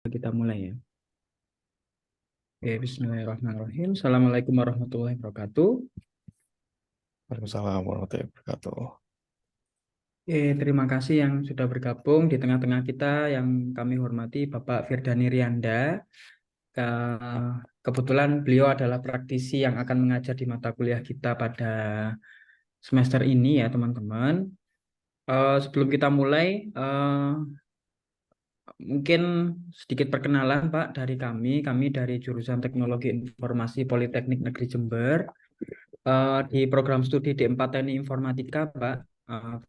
Kita mulai ya. Oke, bismillahirrahmanirrahim. Assalamualaikum warahmatullahi wabarakatuh. Waalaikumsalam warahmatullahi wabarakatuh. Terima kasih yang sudah bergabung di tengah-tengah kita yang kami hormati Bapak Firdani Rianda. Kebetulan beliau adalah praktisi yang akan mengajar di mata kuliah kita pada semester ini ya teman-teman. Sebelum kita mulai, mungkin sedikit perkenalan Pak dari kami. Kami dari jurusan Teknologi Informasi Politeknik Negeri Jember. Di program studi D4 Teknik Informatika, Pak.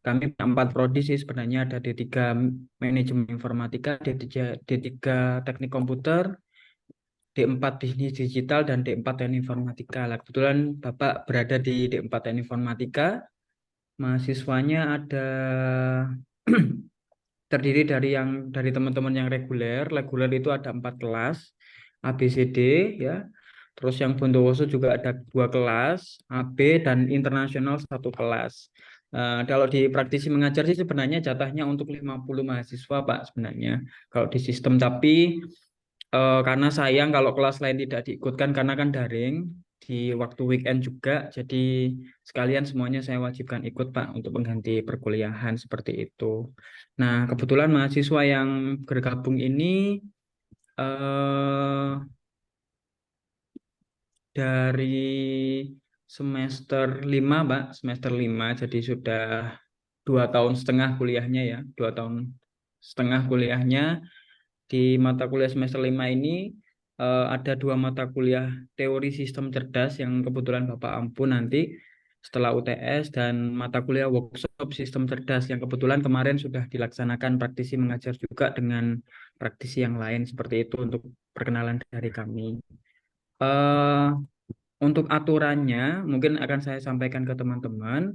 Kami punya 4 prodi sih sebenarnya, ada D3 Manajemen Informatika, D3 Teknik Komputer, D4 Bisnis Digital, dan D4 Teknik Informatika. Lah, kebetulan Bapak berada di D4 Teknik Informatika. Mahasiswanya ada terdiri dari teman-teman yang reguler. Reguler itu ada 4 kelas, A, B, C, D, ya. Terus yang Bondowoso juga ada 2 kelas, AB dan internasional 1 kelas. Kalau di praktisi mengajar sih sebenarnya jatahnya untuk 50 mahasiswa, Pak, sebenarnya. Kalau di sistem, tapi karena sayang kalau kelas lain tidak diikutkan karena kan daring, di waktu weekend juga, jadi sekalian semuanya saya wajibkan ikut, Pak, untuk mengganti perkuliahan seperti itu. Nah, kebetulan mahasiswa yang bergabung ini eh, dari semester 5, Pak, semester 5, jadi sudah 2 tahun setengah kuliahnya ya, 2 tahun setengah kuliahnya. Di mata kuliah semester 5 ini ada 2 mata kuliah teori sistem cerdas yang kebetulan Bapak ampu nanti setelah UTS, dan mata kuliah workshop sistem cerdas yang kebetulan kemarin sudah dilaksanakan praktisi mengajar juga dengan praktisi yang lain seperti itu untuk perkenalan dari kami. Eh, untuk aturannya mungkin akan saya sampaikan ke teman-teman.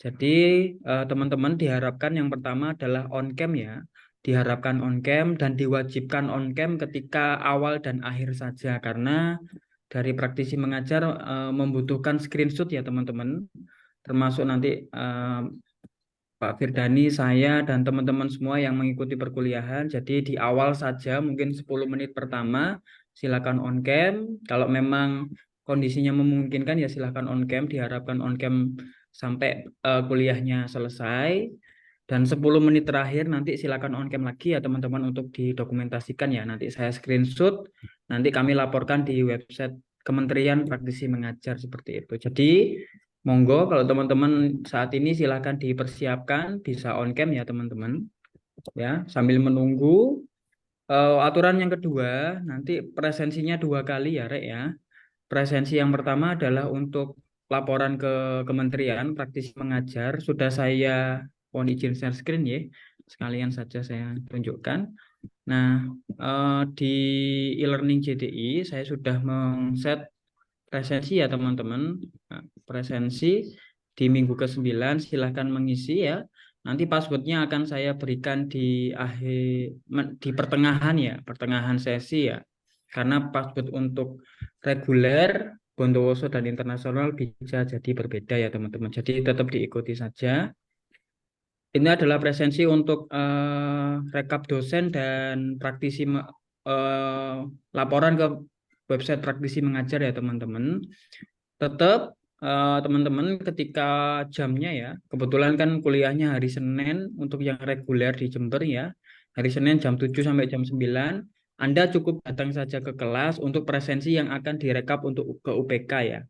Jadi teman-teman diharapkan yang pertama adalah on cam ya. Diharapkan on cam dan diwajibkan on cam ketika awal dan akhir saja karena dari praktisi mengajar membutuhkan screenshot ya teman-teman. Termasuk nanti Pak Firdani, saya, dan teman-teman semua yang mengikuti perkuliahan. Jadi di awal saja, mungkin 10 menit pertama, silakan on cam. Kalau memang kondisinya memungkinkan, ya silakan on cam. Diharapkan on cam sampai kuliahnya selesai. Dan 10 menit terakhir nanti silakan on cam lagi ya teman-teman untuk didokumentasikan ya. Nanti saya screenshot, nanti kami laporkan di website Kementerian Praktisi Mengajar seperti itu. Jadi monggo kalau teman-teman saat ini silahkan dipersiapkan bisa on cam ya teman-teman ya sambil menunggu. Aturan yang kedua nanti presensinya 2 kali ya Rek ya. Presensi yang pertama adalah untuk laporan ke Kementerian Praktisi Mengajar. Sudah saya mohon izin share screen ya. Sekalian saja saya tunjukkan. Nah, di e-learning JDI saya sudah men-set presensi ya teman-teman. Nah, presensi di minggu ke-9 silahkan mengisi ya. Nanti passwordnya akan saya berikan di di pertengahan ya, pertengahan sesi ya. Karena password untuk reguler, Bondowoso dan internasional bisa jadi berbeda ya teman-teman. Jadi tetap diikuti saja. Ini adalah presensi untuk rekap dosen dan praktisi eh, laporan ke website praktisi mengajar ya teman-teman. Tetap teman-teman ketika jamnya ya, kebetulan kan kuliahnya hari Senin untuk yang reguler di Jember ya. Hari Senin jam 7 sampai jam 9, Anda cukup datang saja ke kelas untuk presensi yang akan direkap untuk ke UPK ya.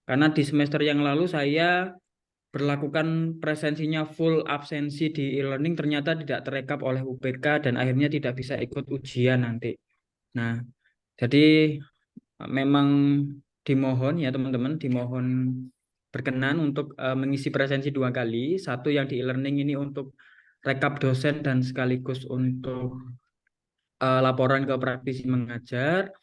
Karena di semester yang lalu saya berlakukan presensinya full absensi di e-learning ternyata tidak terekap oleh UPK dan akhirnya tidak bisa ikut ujian nanti. Nah, jadi memang dimohon ya teman-teman, dimohon berkenan untuk mengisi presensi 2 kali. Satu yang di e-learning ini untuk rekap dosen dan sekaligus untuk laporan ke praktisi mengajar.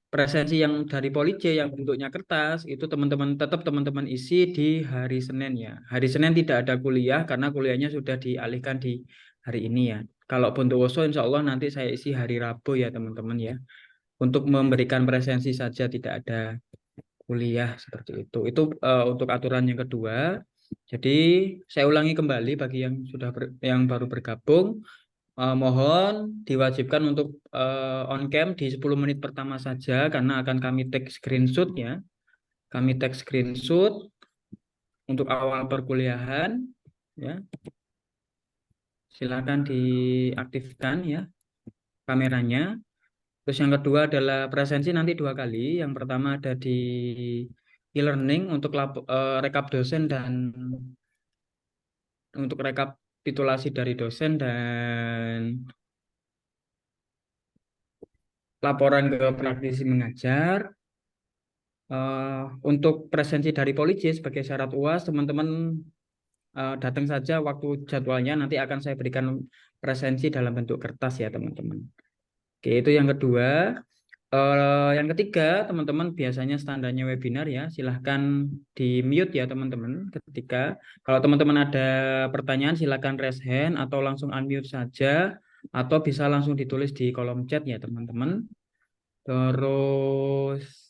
Presensi yang dari Police yang bentuknya kertas itu teman-teman isi di hari Senin ya. Hari Senin tidak ada kuliah karena kuliahnya sudah dialihkan di hari ini ya. Kalau Bondowoso insya Allah nanti saya isi hari Rabu ya teman-teman ya. Untuk memberikan presensi saja tidak ada kuliah seperti itu. Itu untuk aturan yang kedua. Jadi saya ulangi kembali bagi yang baru bergabung. mohon diwajibkan untuk on cam di 10 menit pertama saja karena akan kami take screenshot ya. Kami take screenshot untuk awal perkuliahan ya. Silakan diaktifkan ya kameranya. Terus yang kedua adalah presensi nanti 2 kali. Yang pertama ada di e-learning untuk rekap dosen dan untuk rekapitulasi dari dosen dan laporan ke praktisi mengajar. Untuk presensi dari Poliji sebagai syarat UAS, teman-teman datang saja waktu jadwalnya. Nanti akan saya berikan presensi dalam bentuk kertas ya teman-teman. Oke, itu yang kedua. Yang ketiga, teman-teman biasanya standarnya webinar ya. Silahkan di mute ya teman-teman. Ketika kalau teman-teman ada pertanyaan, silahkan raise hand atau langsung unmute saja, atau bisa langsung ditulis di kolom chat ya teman-teman. Terus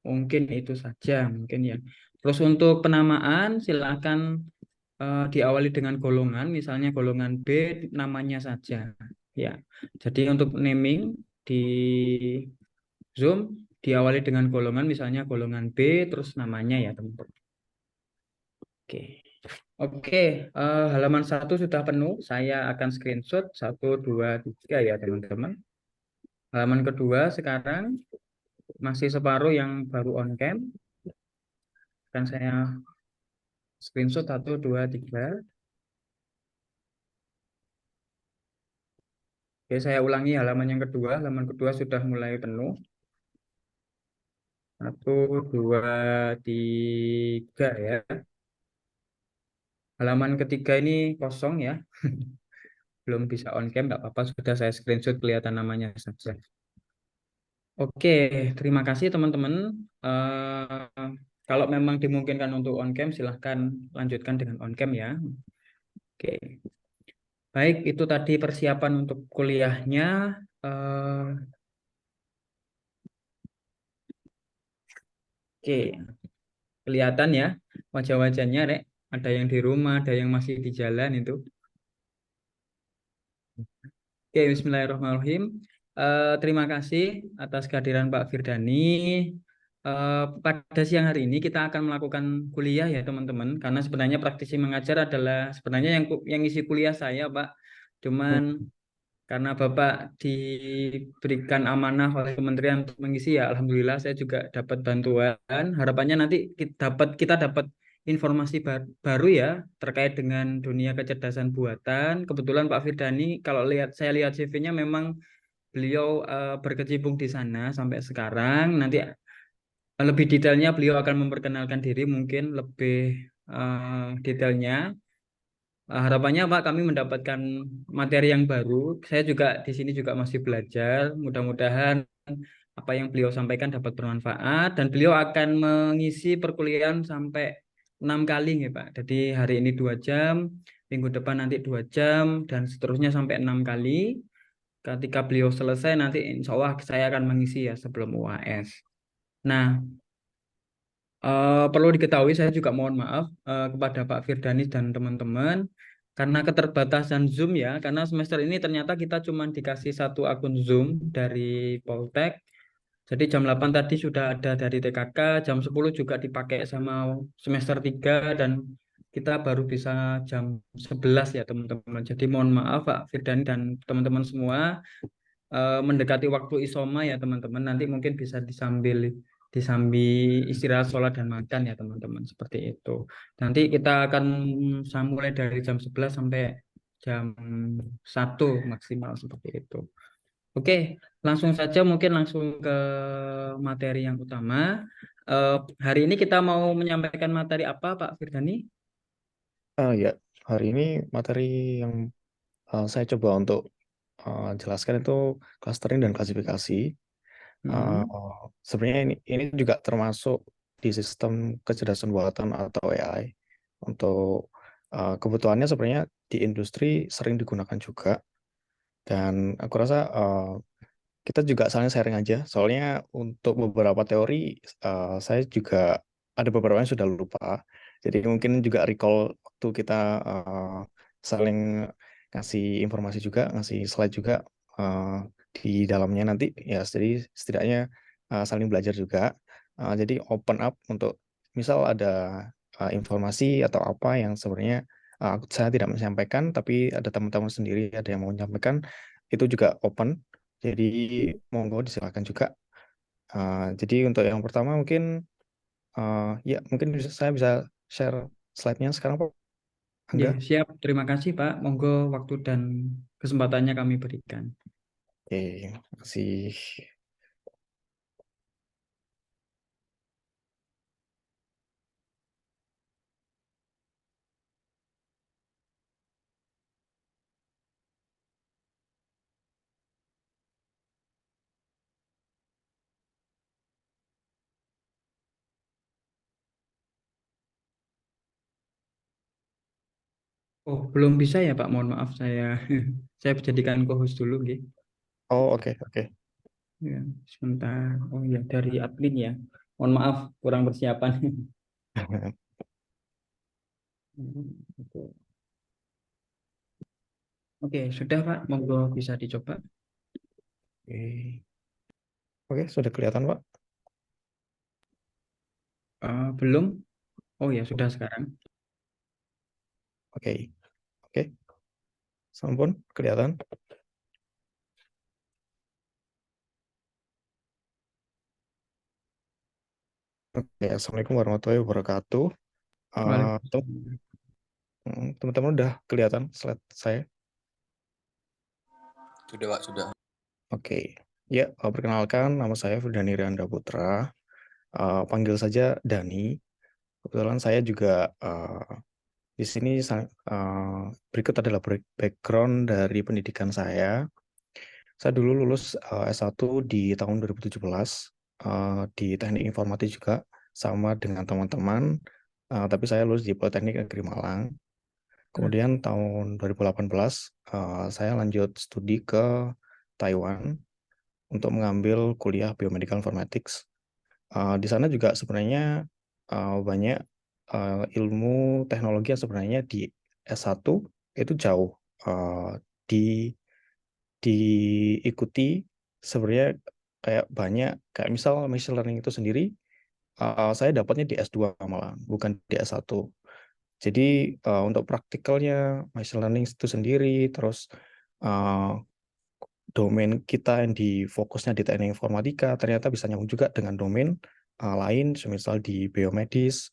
mungkin itu saja mungkin ya. Terus untuk penamaan silahkan diawali dengan golongan, misalnya golongan B namanya saja ya. Jadi untuk naming di Zoom diawali dengan golongan, misalnya golongan B terus namanya ya teman-teman. Oke. Oke, halaman 1 sudah penuh. Saya akan screenshot 1, 2, 3 ya teman-teman. Halaman kedua sekarang masih separuh yang baru on cam. Akan saya screenshot 1, 2, 3. Oke, saya ulangi halaman yang kedua. Halaman kedua sudah mulai penuh. 1, 2, 3 ya. Halaman ketiga ini kosong ya. Belum bisa on cam, nggak apa-apa. Sudah saya screenshot kelihatan namanya saja. Oke, terima kasih teman-teman. Eh, kalau memang dimungkinkan untuk on cam, silahkan lanjutkan dengan on cam ya. Oke, baik itu tadi persiapan untuk kuliahnya. Eh, oke, kelihatan ya wajah-wajahnya, Rek. Ada yang di rumah, ada yang masih di jalan itu. Oke, bismillahirrahmanirrahim. Terima kasih atas kehadiran Pak Firdani. Pada siang hari ini kita akan melakukan kuliah ya teman-teman, karena sebenarnya praktisi mengajar adalah sebenarnya yang isi kuliah saya, Pak. Cuman karena Bapak diberikan amanah oleh kementerian untuk mengisi ya, alhamdulillah saya juga dapat bantuan. Harapannya nanti kita dapat informasi baru ya terkait dengan dunia kecerdasan buatan. Kebetulan Pak Firdani kalau saya lihat CV-nya memang beliau berkecimpung di sana sampai sekarang. Nanti lebih detailnya beliau akan memperkenalkan diri mungkin lebih detailnya. Harapannya Pak kami mendapatkan materi yang baru. Saya juga di sini juga masih belajar. Mudah-mudahan apa yang beliau sampaikan dapat bermanfaat dan beliau akan mengisi perkuliahan sampai 6 kali ya Pak. Jadi hari ini 2 jam, minggu depan nanti 2 jam dan seterusnya sampai 6 kali. Ketika beliau selesai nanti insya Allah saya akan mengisi ya sebelum UAS. Nah, perlu diketahui saya juga mohon maaf kepada Pak Firdanis dan teman-teman karena keterbatasan Zoom ya, karena semester ini ternyata kita cuma dikasih 1 akun Zoom dari Poltek. Jadi jam 8 tadi sudah ada dari TKK, jam 10 juga dipakai sama semester 3 dan kita baru bisa jam 11 ya teman-teman. Jadi mohon maaf Pak Firdani dan teman-teman semua mendekati waktu isoma ya teman-teman. Nanti mungkin bisa disambil disambi istirahat sholat dan makan ya teman-teman seperti itu. Nanti kita akan mulai dari jam 11 sampai jam 1 maksimal seperti itu. Oke, langsung saja mungkin langsung ke materi yang utama. Eh, Hari ini kita mau menyampaikan materi apa Pak Firdani? Ya, hari ini materi yang saya coba untuk jelaskan itu clustering dan klasifikasi. Uh, Hmm. Sebenarnya ini juga termasuk di sistem kecerdasan buatan atau AI. Untuk kebutuhannya sebenarnya di industri sering digunakan juga. Dan aku rasa kita juga saling sharing aja. Soalnya untuk beberapa teori saya juga ada beberapa yang sudah lupa. Jadi mungkin juga recall waktu kita saling ngasih informasi juga, ngasih slide juga uh, di dalamnya nanti ya. Jadi setidaknya saling belajar juga. Jadi open up untuk misal ada informasi atau apa yang sebenarnya saya tidak menyampaikan, tapi ada teman-teman sendiri ada yang mau menyampaikan, itu juga open. Jadi monggo disilakan juga. Jadi untuk yang pertama mungkin ya mungkin saya bisa share slide-nya sekarang Pak Ya, Angga. siap. Terima kasih, Pak. Monggo waktu dan kesempatannya kami berikan. Oke, terima kasih. Oh, belum bisa ya, Pak. Mohon maaf, saya jadikan co-host dulu, nggih. Oh, oke, oke. Ya, sebentar. Oh ya, dari admin ya. Mohon maaf, kurang persiapan. Oke, Oke, sudah, Pak. Monggo bisa dicoba. Oke, oke, sudah kelihatan Pak. Belum? Oh ya, sudah sekarang. Oke, oke, sampun kelihatan. Oke, Assalamualaikum warahmatullahi wabarakatuh. Waalaikumsalam. Teman-teman udah kelihatan slide saya. Sudah Pak, sudah. Oke, ya perkenalkan nama saya Firdani Rianda Putra. Panggil saja Dani. Kebetulan saya juga di sini berikut adalah background dari pendidikan saya. Saya dulu lulus S1 di tahun 2017 di Teknik Informatik juga sama dengan teman-teman. Tapi saya lulus di Politeknik Negeri Malang. Kemudian tahun 2018 saya lanjut studi ke Taiwan untuk mengambil kuliah Biomedical Informatics. Di sana juga sebenarnya banyak ilmu teknologi yang sebenarnya di S1 itu jauh di diikuti sebenarnya kayak banyak kayak misal machine learning itu sendiri saya dapatnya di S2 malah bukan di S1. Jadi untuk praktikalnya machine learning itu sendiri terus uh, domain kita yang di fokusnya di teknik informatika ternyata bisa nyambung juga dengan domain lain, semisal di biomedis.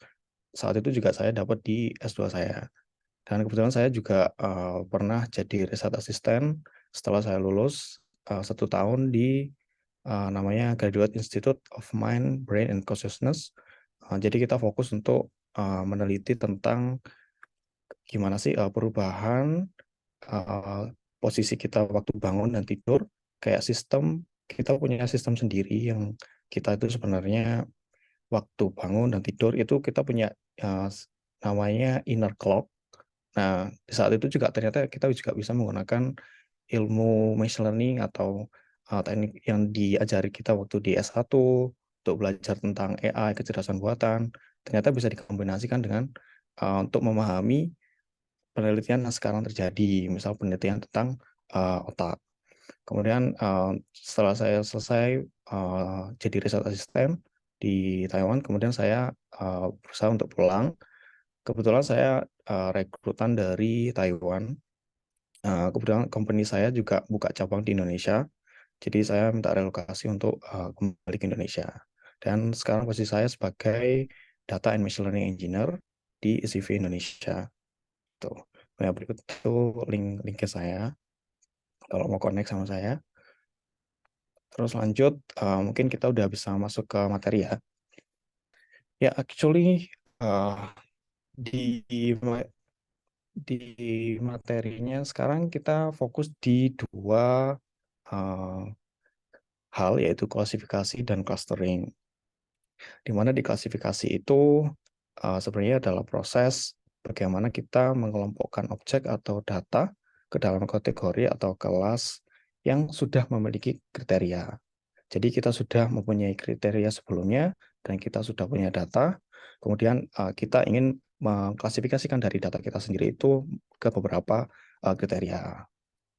Saat itu juga saya dapat di S2 saya. Dan kebetulan saya juga pernah jadi research assistant setelah saya lulus 1 tahun di namanya Graduate Institute of Mind, Brain, and Consciousness. Jadi kita fokus untuk meneliti tentang gimana sih perubahan uh, posisi kita waktu bangun dan tidur, kayak sistem kita punya sistem sendiri yang kita itu sebenarnya waktu bangun dan tidur itu kita punya namanya inner clock. Nah, di saat itu juga ternyata kita juga bisa menggunakan ilmu machine learning atau teknik yang diajari kita waktu di S1 untuk belajar tentang AI, kecerdasan buatan, ternyata bisa dikombinasikan dengan untuk memahami penelitian yang sekarang terjadi, misal penelitian tentang otak. Kemudian setelah saya selesai jadi research assistant di Taiwan, kemudian saya berusaha untuk pulang. Kebetulan saya rekrutan dari Taiwan. Kebetulan company saya juga buka cabang di Indonesia, jadi saya minta relokasi untuk kembali ke Indonesia. Dan sekarang posisi saya sebagai Data and Machine Learning Engineer di ICV Indonesia. Tuh. Nah, berikut itu linknya saya kalau mau connect sama saya. Terus lanjut, mungkin kita udah bisa masuk ke materi ya. Ya, actually di di materinya sekarang kita fokus di dua uh, hal, yaitu klasifikasi dan clustering. Di mana di klasifikasi itu sebenarnya adalah proses bagaimana kita mengelompokkan objek atau data ke dalam kategori atau kelas yang sudah memiliki kriteria. Jadi kita sudah mempunyai kriteria sebelumnya dan kita sudah punya data. Kemudian kita ingin mengklasifikasikan dari data kita sendiri itu ke beberapa kriteria.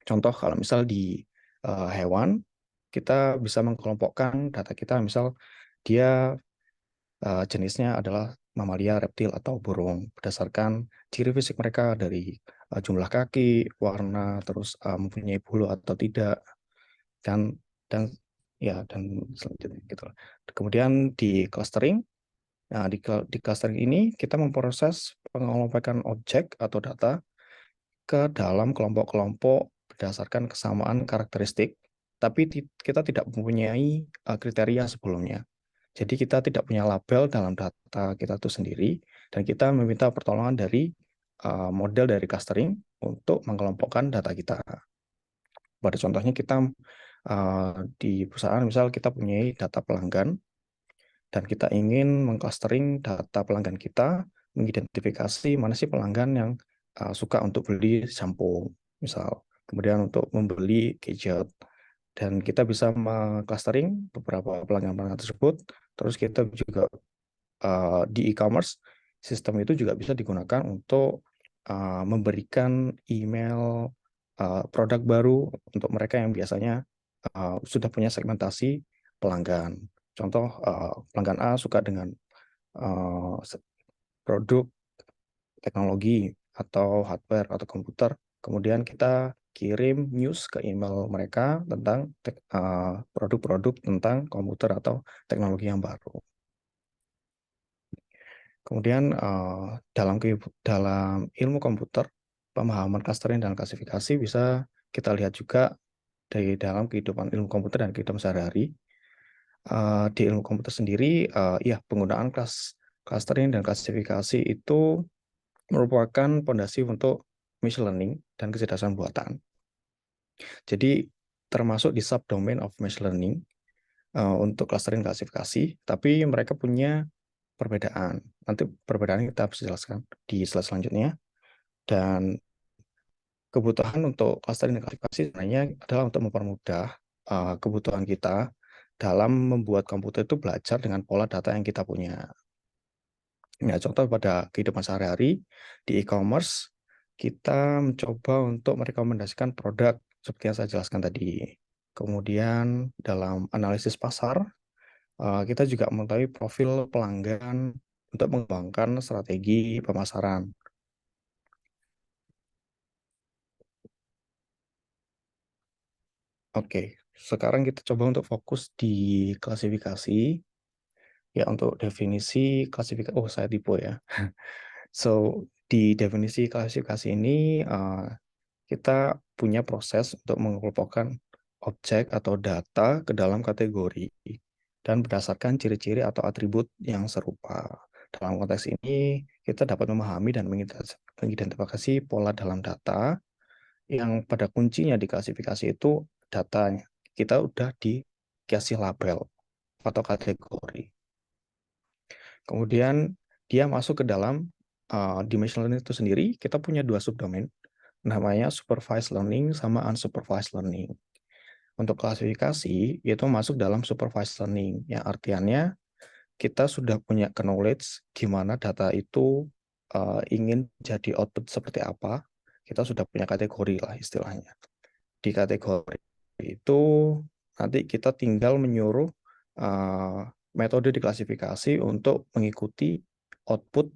Contoh kalau misal di hewan, kita bisa mengkelompokkan data kita, misal dia jenisnya adalah mamalia, reptil, atau burung berdasarkan ciri fisik mereka dari jumlah kaki, warna, terus mempunyai bulu atau tidak, dan dan ya dan selanjutnya gitu. Kemudian di clustering, nah di clustering ini kita memproses pengelompokan objek atau data ke dalam kelompok-kelompok berdasarkan kesamaan karakteristik, tapi kita tidak mempunyai kriteria sebelumnya. Jadi kita tidak punya label dalam data kita itu sendiri, dan kita meminta pertolongan dari model dari clustering untuk mengelompokkan data kita. Pada contohnya kita di perusahaan misal kita punya data pelanggan, dan kita ingin mengclustering data pelanggan kita, mengidentifikasi mana sih pelanggan yang suka untuk beli sampo, misal, kemudian untuk membeli gadget, dan kita bisa mengclustering beberapa pelanggan-pelanggan tersebut. Terus kita juga di e-commerce, sistem itu juga bisa digunakan untuk memberikan email produk baru untuk mereka yang biasanya sudah punya segmentasi pelanggan. Contoh, pelanggan A suka dengan produk teknologi atau hardware atau komputer. Kemudian kita kirim news ke email mereka tentang produk-produk tentang komputer atau teknologi yang baru. Kemudian dalam ilmu komputer, pemahaman clustering dan klasifikasi bisa kita lihat juga dari dalam kehidupan ilmu komputer dan kehidupan sehari-hari. Di ilmu komputer sendiri, ya penggunaan clustering dan klasifikasi itu merupakan fondasi untuk machine learning dan kecerdasan buatan. Jadi termasuk di subdomain of machine learning untuk clustering dan klasifikasi, tapi mereka punya perbedaan. Nanti perbedaan kita bisa jelaskan di slide selanjutnya. Dan kebutuhan untuk clustering dan klasifikasi sebenarnya adalah untuk mempermudah kebutuhan kita dalam membuat komputer itu belajar dengan pola data yang kita punya. Nah, contoh pada kehidupan sehari-hari di e-commerce, kita mencoba untuk merekomendasikan produk seperti yang saya jelaskan tadi. Kemudian dalam analisis pasar, kita juga mengetahui profil pelanggan untuk mengembangkan strategi pemasaran. Oke, sekarang kita coba untuk fokus di klasifikasi. Ya, untuk definisi klasifikasi, oh saya tipu ya. So, di definisi klasifikasi ini, kita punya proses untuk mengelompokkan objek atau data ke dalam kategori dan berdasarkan ciri-ciri atau atribut yang serupa. Dalam konteks ini, kita dapat memahami dan mengidentifikasi pola dalam data yang pada kuncinya di klasifikasi itu datanya. Kita udah dikasih label atau kategori. Kemudian dia masuk ke dalam dimensional learning itu sendiri, kita punya dua subdomain, namanya supervised learning sama unsupervised learning. Untuk klasifikasi, itu masuk dalam supervised learning, yang artiannya kita sudah punya knowledge gimana data itu ingin jadi output seperti apa, kita sudah punya kategori lah istilahnya. Di kategori itu nanti kita tinggal menyuruh metode diklasifikasi untuk mengikuti output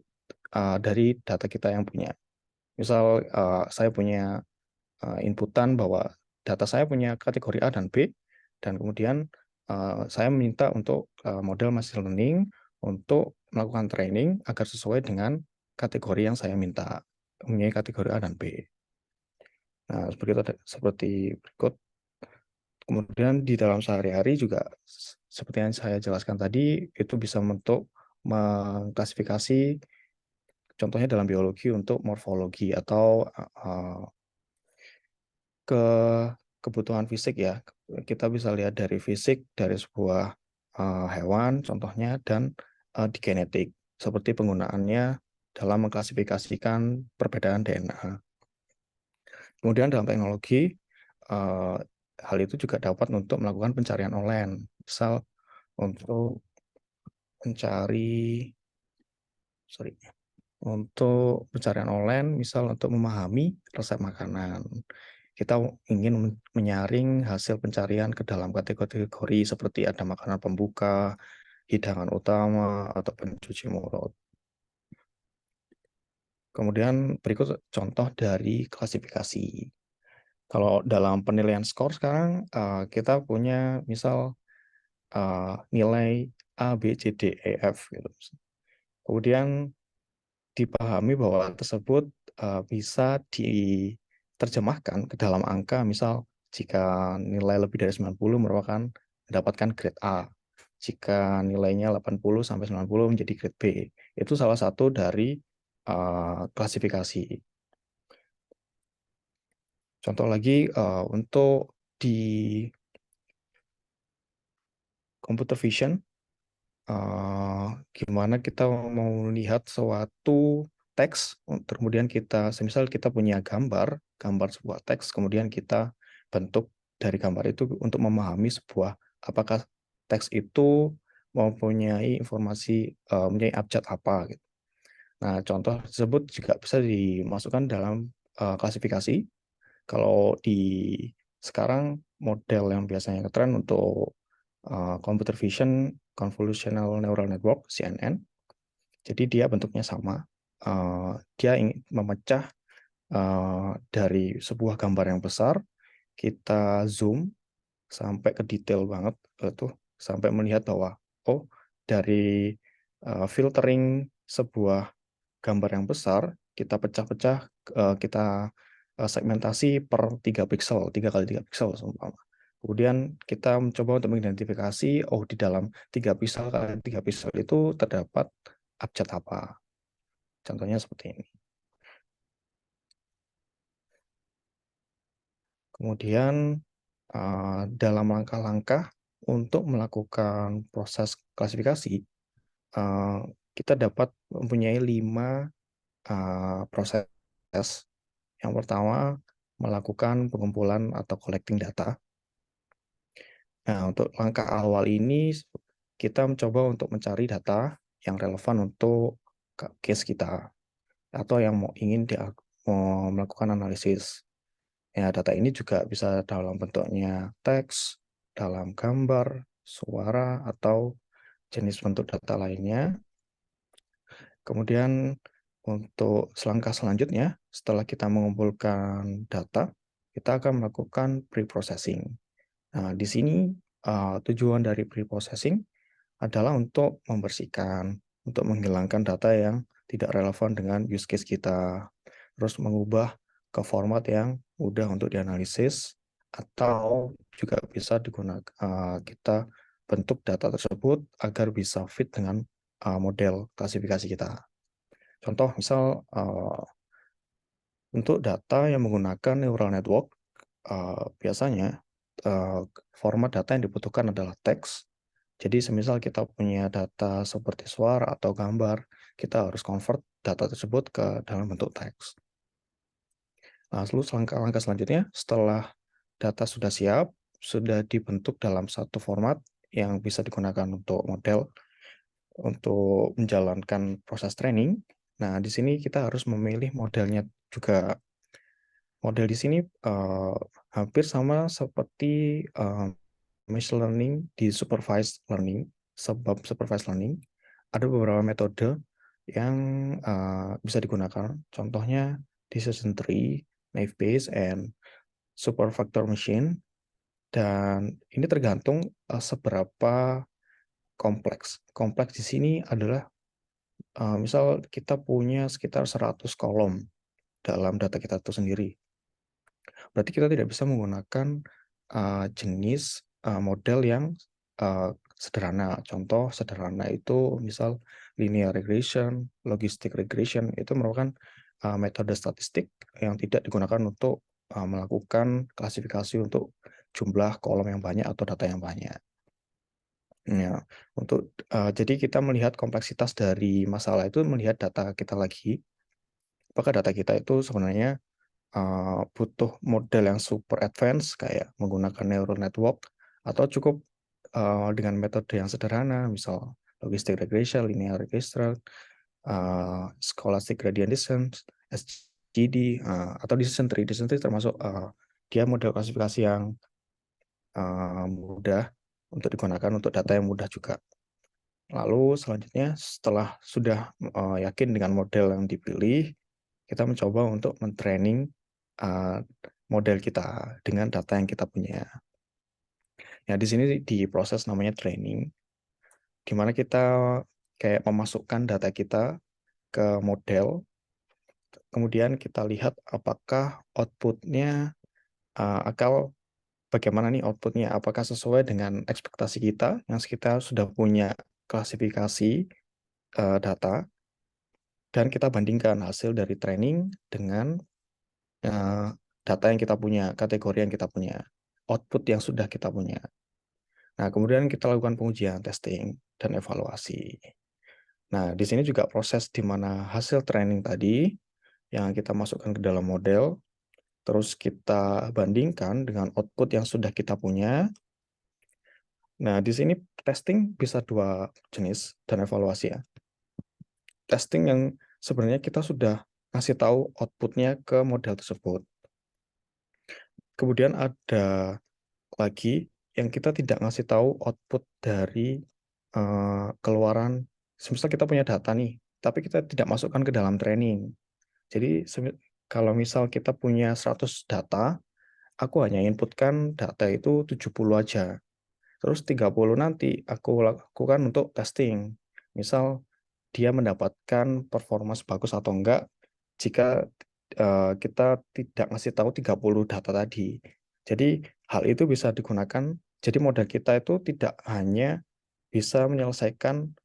dari data kita yang punya. Misal saya punya inputan bahwa data saya punya kategori A dan B, dan kemudian saya minta untuk model machine learning untuk melakukan training agar sesuai dengan kategori yang saya minta, mempunyai kategori A dan B. Nah, seperti berikut. Kemudian di dalam sehari-hari juga seperti yang saya jelaskan tadi, itu bisa untuk mengklasifikasi, contohnya dalam biologi untuk morfologi atau ke kebutuhan fisik ya. Kita bisa lihat dari fisik dari sebuah hewan contohnya, dan di genetik seperti penggunaannya dalam mengklasifikasikan perbedaan DNA. Kemudian dalam teknologi, hal itu juga dapat untuk melakukan pencarian online. Misal untuk mencari, sorry, Untuk pencarian online, misal untuk memahami resep makanan. Kita ingin menyaring hasil pencarian ke dalam kategori seperti ada makanan pembuka, hidangan utama, atau pencuci mulut. Kemudian berikut contoh dari klasifikasi. Kalau dalam penilaian skor sekarang kita punya misal nilai A, B, C, D, E, F gitu. Kemudian dipahami bahwa tersebut bisa diterjemahkan ke dalam angka, misal jika nilai lebih dari 90 merupakan mendapatkan grade A. Jika nilainya 80 sampai 90 menjadi grade B. Itu salah satu dari klasifikasi. Contoh lagi untuk di computer vision, gimana kita mau lihat suatu teks, kemudian semisal kita punya gambar sebuah teks, kemudian kita bentuk dari gambar itu untuk memahami apakah teks itu mempunyai informasi, mempunyai abjad apa gitu. Nah, contoh tersebut juga bisa dimasukkan dalam klasifikasi. Kalau di sekarang model yang biasanya ngetren untuk computer vision convolutional neural network CNN. Jadi dia bentuknya sama. Dia ingin memecah dari sebuah gambar yang besar, kita zoom sampai ke detail banget tuh, sampai melihat bahwa oh, dari filtering sebuah gambar yang besar, kita pecah-pecah, kita segmentasi per 3 pixel, 3 kali 3 pixel seumpama. Kemudian kita mencoba untuk mengidentifikasi, oh di dalam 3 pixel kali 3 pixel itu terdapat abjad apa. Contohnya seperti ini. Kemudian dalam langkah-langkah untuk melakukan proses klasifikasi, kita dapat mempunyai 5 proses. Yang pertama, melakukan pengumpulan atau collecting data. Nah, untuk langkah awal ini, kita mencoba untuk mencari data yang relevan untuk case kita, atau yang mau melakukan analisis. Ya, data ini juga bisa dalam bentuknya teks, dalam gambar, suara, atau jenis bentuk data lainnya. Kemudian untuk langkah selanjutnya, setelah kita mengumpulkan data, kita akan melakukan pre-processing. Nah, di sini tujuan dari pre-processing adalah untuk membersihkan, untuk menghilangkan data yang tidak relevan dengan use case kita, terus mengubah ke format yang mudah untuk dianalisis, atau juga bisa digunakan kita bentuk data tersebut agar bisa fit dengan model klasifikasi kita. Contoh misal untuk data yang menggunakan neural network, biasanya format data yang dibutuhkan adalah teks. Jadi semisal kita punya data seperti suara atau gambar, kita harus convert data tersebut ke dalam bentuk teks. Lalu langkah-langkah selanjutnya, setelah data sudah siap, sudah dibentuk dalam satu format yang bisa digunakan untuk model, untuk menjalankan proses training. Nah, di sini kita harus memilih modelnya juga. Model di sini hampir sama seperti machine learning di supervised learning. Sebab supervised learning ada beberapa metode yang bisa digunakan. Contohnya decision tree, naive Bayes, and superfactor machine. Dan ini tergantung seberapa kompleks. Kompleks di sini adalah misal kita punya sekitar 100 kolom dalam data kita itu sendiri. Berarti kita tidak bisa menggunakan jenis model yang sederhana. Contoh sederhana itu misal linear regression, logistic regression, itu merupakan metode statistik yang tidak digunakan untuk melakukan klasifikasi untuk jumlah kolom yang banyak atau data yang banyak. Ya, jadi kita melihat kompleksitas dari masalah itu melihat data kita lagi. Apakah data kita itu sebenarnya butuh model yang super advance kayak menggunakan neural network, atau cukup dengan metode yang sederhana, misal logistic regression, linear regression, Scholastic Gradient Descent, SGD, atau Decision Tree. Decision Tree termasuk dia model klasifikasi yang mudah untuk digunakan untuk data yang mudah juga. Lalu selanjutnya setelah sudah yakin dengan model yang dipilih, kita mencoba untuk mentraining model kita dengan data yang kita punya. Ya, di sini di proses namanya training, di mana kita kayak memasukkan data kita ke model, kemudian kita lihat apakah outputnya bagaimana nih outputnya, apakah sesuai dengan ekspektasi kita yang kita sudah punya klasifikasi data, dan kita bandingkan hasil dari training dengan data yang kita punya, kategori yang kita punya, output yang sudah kita punya. Nah, kemudian kita lakukan pengujian, testing, dan evaluasi. Nah, di sini juga proses di mana hasil training tadi yang kita masukkan ke dalam model, terus kita bandingkan dengan output yang sudah kita punya. Nah, di sini testing bisa dua jenis dan evaluasi ya. Testing yang sebenarnya kita sudah kasih tahu outputnya ke model tersebut. Kemudian ada lagi yang kita tidak ngasih tahu output dari keluaran. Semisal kita punya data nih, tapi kita tidak masukkan ke dalam training. Jadi kalau misal kita punya 100 data, aku hanya inputkan data itu 70 aja. Terus 30 nanti aku lakukan untuk testing. Misal dia mendapatkan performa bagus atau enggak jika kita tidak ngasih tahu 30 data tadi. Jadi hal itu bisa digunakan, jadi model kita itu tidak hanya bisa menyelesaikan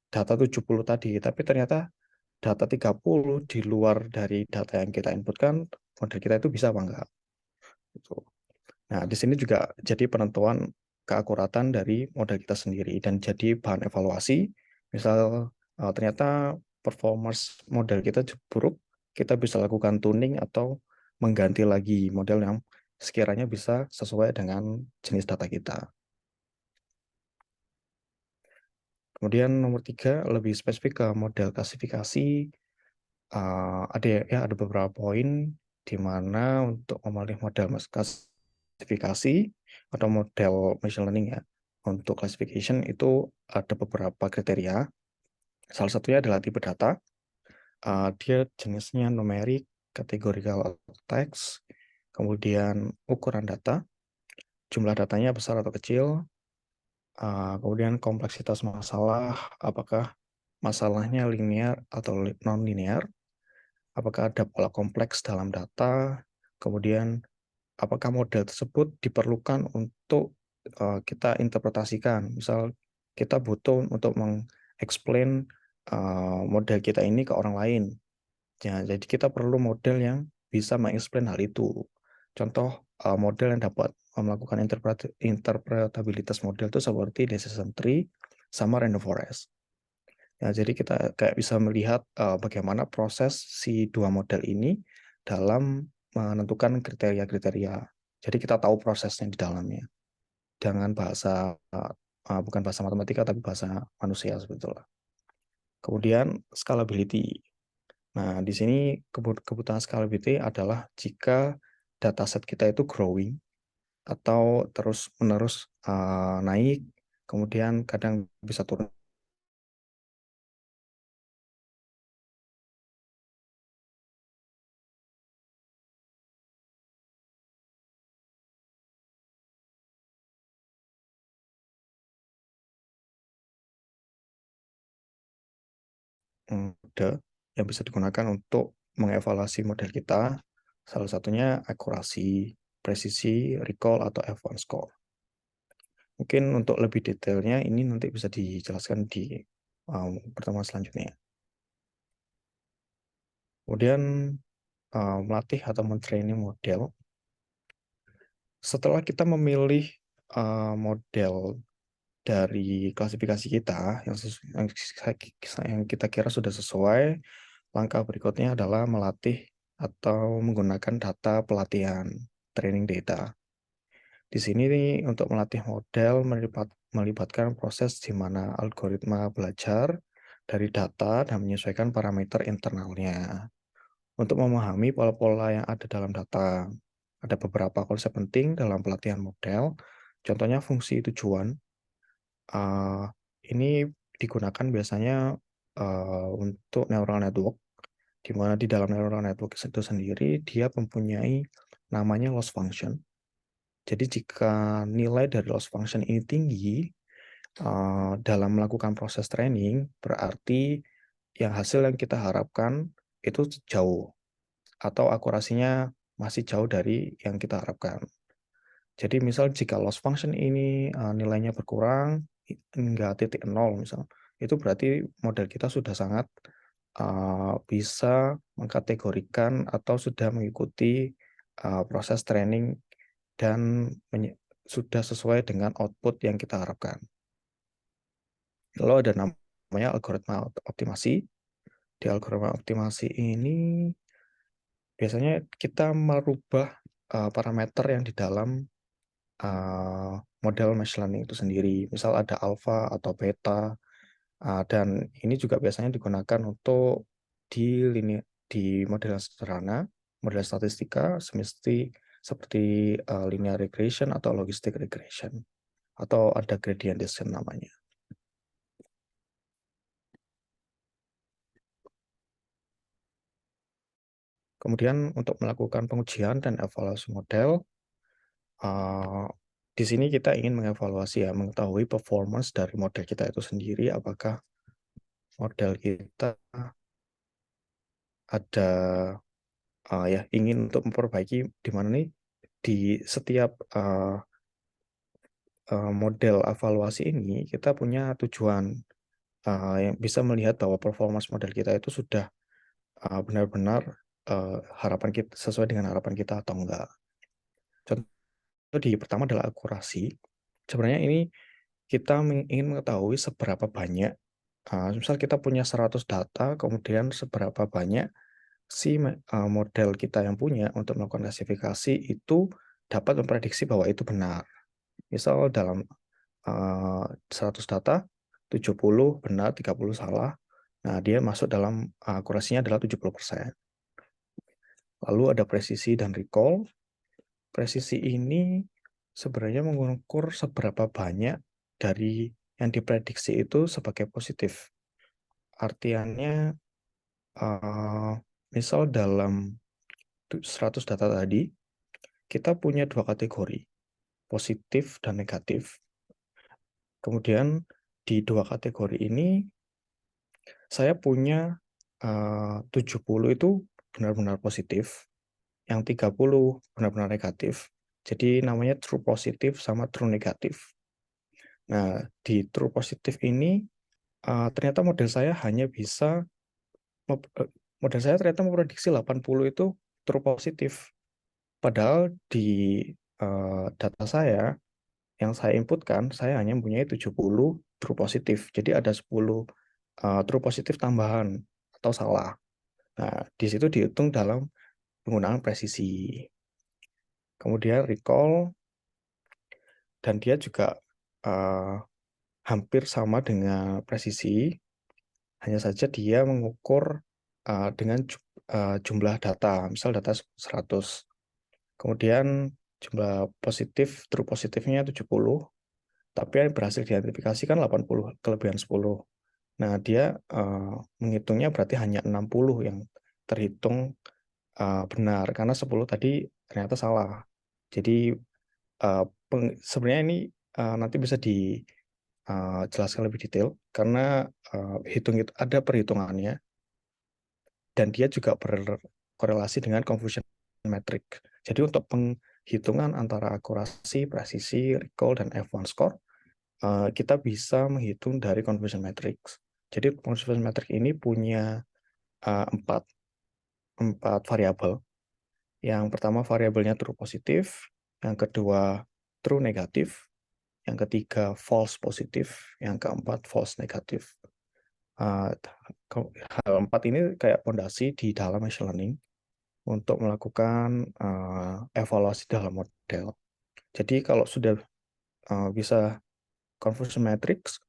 data 70 tadi, tapi ternyata data 30 di luar dari data yang kita inputkan, model kita itu bisa apa enggak. Gitu. Nah, di sini juga jadi penentuan keakuratan dari model kita sendiri dan jadi bahan evaluasi. Misal ternyata performance model kita buruk, kita bisa lakukan tuning atau mengganti lagi model yang sekiranya bisa sesuai dengan jenis data kita. Kemudian nomor 3, lebih spesifik ke model klasifikasi. Ada beberapa poin di mana untuk memilih model klasifikasi atau model machine learning ya, untuk classification itu ada beberapa kriteria. Salah satunya adalah tipe data. Dia jenisnya numerik, categorical text, kemudian ukuran data, jumlah datanya besar atau kecil, kemudian kompleksitas masalah, apakah masalahnya linear atau non-linear, apakah ada pola kompleks dalam data, kemudian apakah model tersebut diperlukan untuk kita interpretasikan. Misal kita butuh untuk mengexplain model kita ini ke orang lain. Ya, jadi kita perlu model yang bisa mengeksplain hal itu. Contoh model yang dapat melakukan interpretabilitas model itu seperti decision tree sama random forest. Ya, jadi kita kayak bisa melihat bagaimana proses si dua model ini dalam menentukan kriteria-kriteria. Jadi kita tahu prosesnya di dalamnya. Dengan bahasa bukan bahasa matematika tapi bahasa manusia sebetulnya. Kemudian scalability. Nah, di sini kebutuhan scalability adalah jika dataset kita itu growing atau terus-menerus naik, kemudian kadang bisa turun. Mode yang bisa digunakan untuk mengevaluasi model kita. Salah satunya akurasi, presisi, recall, atau F1 score. Mungkin untuk lebih detailnya ini nanti bisa dijelaskan di pertemuan selanjutnya. Kemudian melatih atau mentraining model. Setelah kita memilih model dari klasifikasi kita yang kita kira sudah sesuai, langkah berikutnya adalah melatih atau menggunakan data pelatihan, training data. Di sini nih, untuk melatih model melibatkan proses di mana algoritma belajar dari data dan menyesuaikan parameter internalnya. Untuk memahami pola-pola yang ada dalam data, ada beberapa konsep penting dalam pelatihan model. Contohnya fungsi tujuan. Uh, ini digunakan biasanya untuk neural network, di mana di dalam neural network itu sendiri dia mempunyai namanya loss function. Jadi jika nilai dari loss function ini tinggi dalam melakukan proses training, berarti yang hasil yang kita harapkan itu jauh atau akurasinya masih jauh dari yang kita harapkan. Jadi misal jika loss function ini nilainya berkurang hingga titik nol misal, itu berarti model kita sudah sangat bisa mengkategorikan atau sudah mengikuti proses training dan sudah sesuai dengan output yang kita harapkan. Lalu ada namanya algoritma optimasi. Di algoritma optimasi ini biasanya kita merubah parameter yang di dalam model machine learning itu sendiri. Misal ada alpha atau beta, dan ini juga biasanya digunakan untuk di model yang sederhana, model statistika, seperti linear regression atau logistic regression, atau ada gradient descent namanya. Kemudian untuk melakukan pengujian dan evaluasi model, di sini kita ingin mengevaluasi mengetahui performance dari model kita itu sendiri, apakah model kita ada ingin untuk memperbaiki di mana nih di setiap model evaluasi ini kita punya tujuan yang bisa melihat bahwa performance model kita itu sudah benar-benar harapan kita sesuai dengan harapan kita atau enggak. Contoh pertama adalah akurasi. Sebenarnya ini kita ingin mengetahui seberapa banyak, misal kita punya 100 data, kemudian seberapa banyak si model kita yang punya untuk melakukan klasifikasi itu dapat memprediksi bahwa itu benar. Misal dalam 100 data, 70 benar, 30 salah. Nah, dia masuk dalam akurasinya adalah 70%. Lalu ada presisi dan recall. Presisi ini sebenarnya mengukur seberapa banyak dari yang diprediksi itu sebagai positif. Artiannya, misal dalam 100 data tadi, kita punya dua kategori, positif dan negatif. Kemudian di dua kategori ini, saya punya 70 itu benar-benar positif, yang 30 benar-benar negatif. Jadi namanya true positif sama true negatif. Nah, di true positif ini ternyata model saya ternyata memprediksi 80 itu true positif. Padahal di data saya yang saya inputkan, saya hanya mempunyai 70 true positif. Jadi ada 10 true positif tambahan atau salah. Nah, di situ dihitung dalam penggunaan presisi. Kemudian recall, dan dia juga hampir sama dengan presisi, hanya saja dia mengukur dengan jumlah data, misal data 100. Kemudian jumlah positif, true positifnya 70, tapi yang berhasil diidentifikasi kan 80, kelebihan 10. Nah, dia menghitungnya berarti hanya 60 yang terhitung benar, karena 10 tadi ternyata salah. Jadi sebenarnya ini nanti bisa dijelaskan lebih detail, karena ada perhitungannya, dan dia juga berkorelasi dengan confusion metric. Jadi untuk penghitungan antara akurasi, presisi, recall, dan F1 score, kita bisa menghitung dari confusion matrix. Jadi confusion matrix ini punya empat variabel. Yang pertama variabelnya true positif, yang kedua true negatif, yang ketiga false positif, yang keempat false negatif. Hal empat ini kayak fondasi di dalam machine learning untuk melakukan evaluasi dalam model. Jadi kalau sudah bisa confusion matrix,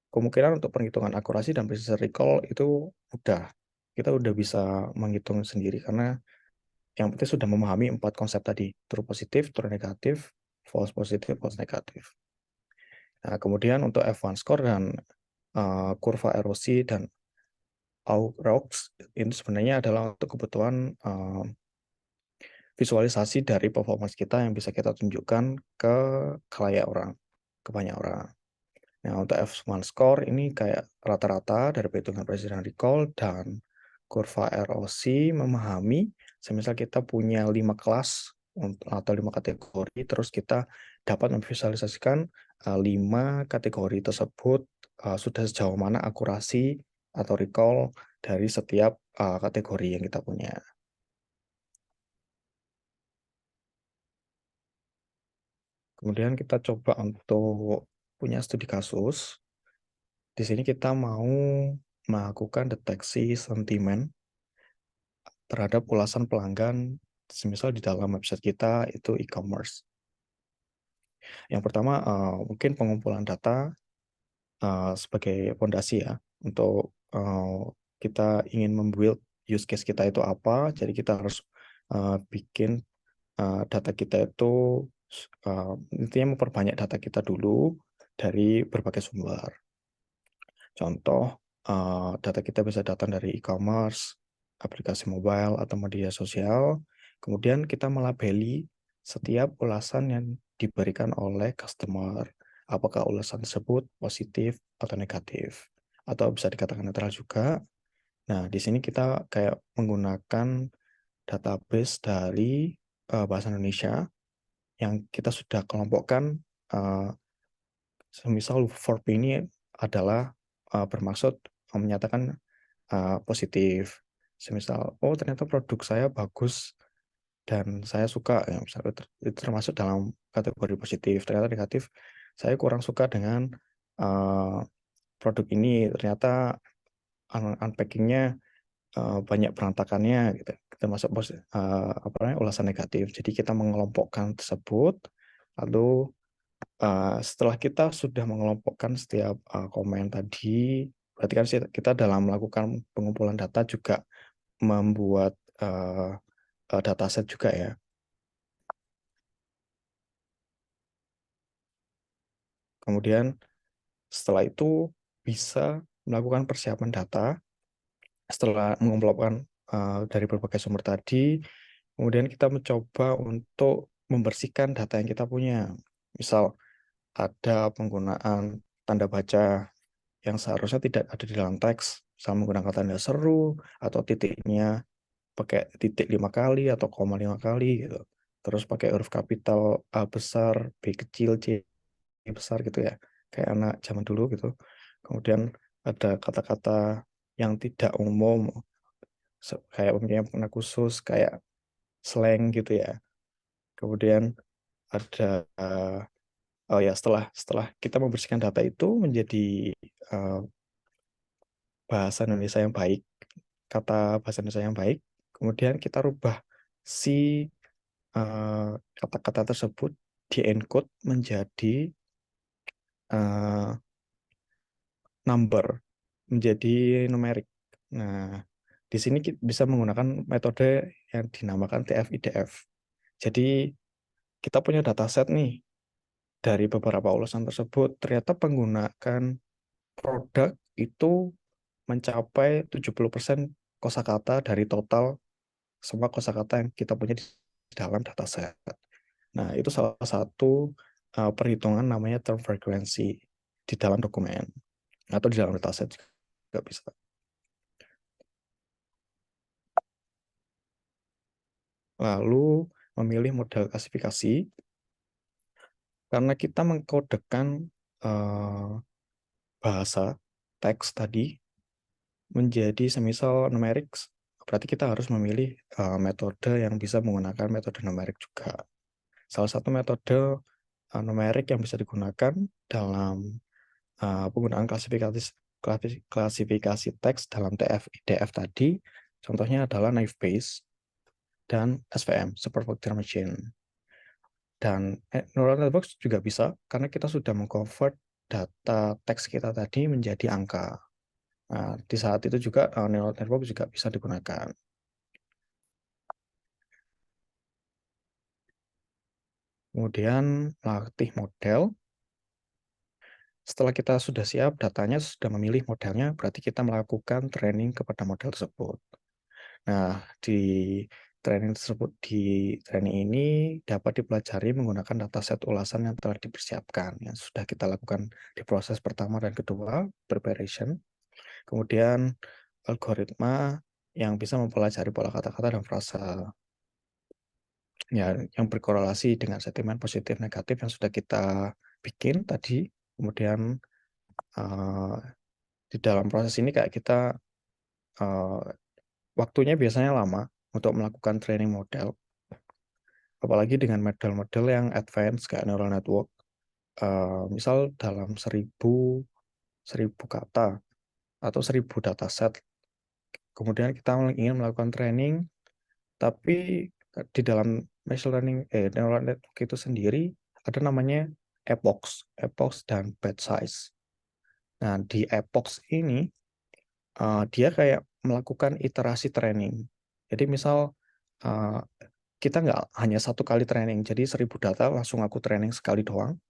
kemungkinan untuk perhitungan akurasi dan precision recall itu mudah. Kita udah bisa menghitung sendiri karena yang penting sudah memahami 4 konsep tadi, true positif, true negatif, false positif, false negatif. Nah, kemudian untuk F1 score dan kurva erosi dan AUROX itu sebenarnya adalah untuk kebutuhan visualisasi dari performance kita yang bisa kita tunjukkan ke khalayak orang, ke banyak orang. Nah, untuk F1 score ini kayak rata-rata dari perhitungan presiden recall dan kurva ROC memahami, semisal kita punya 5 kelas atau 5 kategori, terus kita dapat memvisualisasikan 5 kategori tersebut sudah sejauh mana akurasi atau recall dari setiap kategori yang kita punya. Kemudian kita coba untuk punya studi kasus. Di sini kita mau melakukan deteksi sentimen terhadap ulasan pelanggan, semisal di dalam website kita itu e-commerce. Yang pertama, mungkin pengumpulan data sebagai fondasi ya, untuk kita ingin membuild use case kita itu apa, jadi kita harus bikin data kita itu, intinya memperbanyak data kita dulu dari berbagai sumber. Contoh, data kita bisa datang dari e-commerce, aplikasi mobile, atau media sosial. Kemudian kita melabeli setiap ulasan yang diberikan oleh customer. Apakah ulasan tersebut positif atau negatif. Atau bisa dikatakan netral juga. Nah, di sini kita kayak menggunakan database dari bahasa Indonesia yang kita sudah kelompokkan. Semisal verb ini adalah bermaksud menyatakan positif. Semisal, oh ternyata produk saya bagus dan saya suka, ya, misalnya itu termasuk dalam kategori positif. Ternyata negatif, saya kurang suka dengan produk ini. Ternyata unpackingnya banyak berantakannya, gitu. Kita masuk apa namanya, ulasan negatif. Jadi kita mengelompokkan tersebut, lalu setelah kita sudah mengelompokkan setiap komen tadi, berarti kan kita dalam melakukan pengumpulan data juga membuat dataset juga ya. Kemudian setelah itu bisa melakukan persiapan data setelah mengumpulkan dari berbagai sumber tadi. Kemudian kita mencoba untuk membersihkan data yang kita punya. Misal ada penggunaan tanda baca yang seharusnya tidak ada di dalam teks, misal menggunakan tanda seru atau titiknya pakai titik 5 kali atau koma 5 kali gitu. Terus pakai huruf kapital A besar, B kecil, C besar gitu ya. Kayak anak zaman dulu gitu. Kemudian ada kata-kata yang tidak umum, kayak punya makna khusus, kayak slang gitu ya. Kemudian ada oh ya, setelah kita membersihkan data itu menjadi bahasa Indonesia yang baik, kata bahasa Indonesia yang baik, kemudian kita rubah si kata-kata tersebut di-encode menjadi number, menjadi numerik. Nah, di sini kita bisa menggunakan metode yang dinamakan TF-IDF. Jadi, kita punya dataset nih dari beberapa ulasan tersebut, ternyata menggunakan produk itu mencapai 70% kosakata dari total semua kosakata yang kita punya di dalam dataset. Nah, itu salah satu perhitungan namanya term frequency di dalam dokumen atau di dalam dataset juga bisa. Lalu memilih model klasifikasi karena kita mengkodekan bahasa teks tadi menjadi semisal numerik, berarti kita harus memilih metode yang bisa menggunakan metode numerik juga. Salah satu metode numerik yang bisa digunakan dalam penggunaan klasifikasi teks dalam TF-IDF tadi, contohnya adalah naive Bayes dan SVM, Super Vector Machine. Dan neural networks juga bisa, karena kita sudah mengconvert data teks kita tadi menjadi angka. Nah, di saat itu juga neural network juga bisa digunakan. Kemudian melatih model. Setelah kita sudah siap, datanya sudah memilih modelnya, berarti kita melakukan training kepada model tersebut. Nah, di training ini dapat dipelajari menggunakan dataset ulasan yang telah dipersiapkan, yang sudah kita lakukan di proses pertama dan kedua, preparation. Kemudian algoritma yang bisa mempelajari pola kata-kata dan frasa, ya, yang berkorelasi dengan sentimen positif negatif yang sudah kita bikin tadi. Kemudian di dalam proses ini kayak kita waktunya biasanya lama untuk melakukan training model, apalagi dengan model-model yang advance kayak neural network. Misal dalam 1000 kata atau 1000 dataset, kemudian kita ingin melakukan training, tapi di dalam neural network itu sendiri ada namanya epochs dan batch size. Nah, di epochs ini dia kayak melakukan iterasi training. Jadi misal kita nggak hanya satu kali training, jadi 1000 data langsung aku training sekali doang.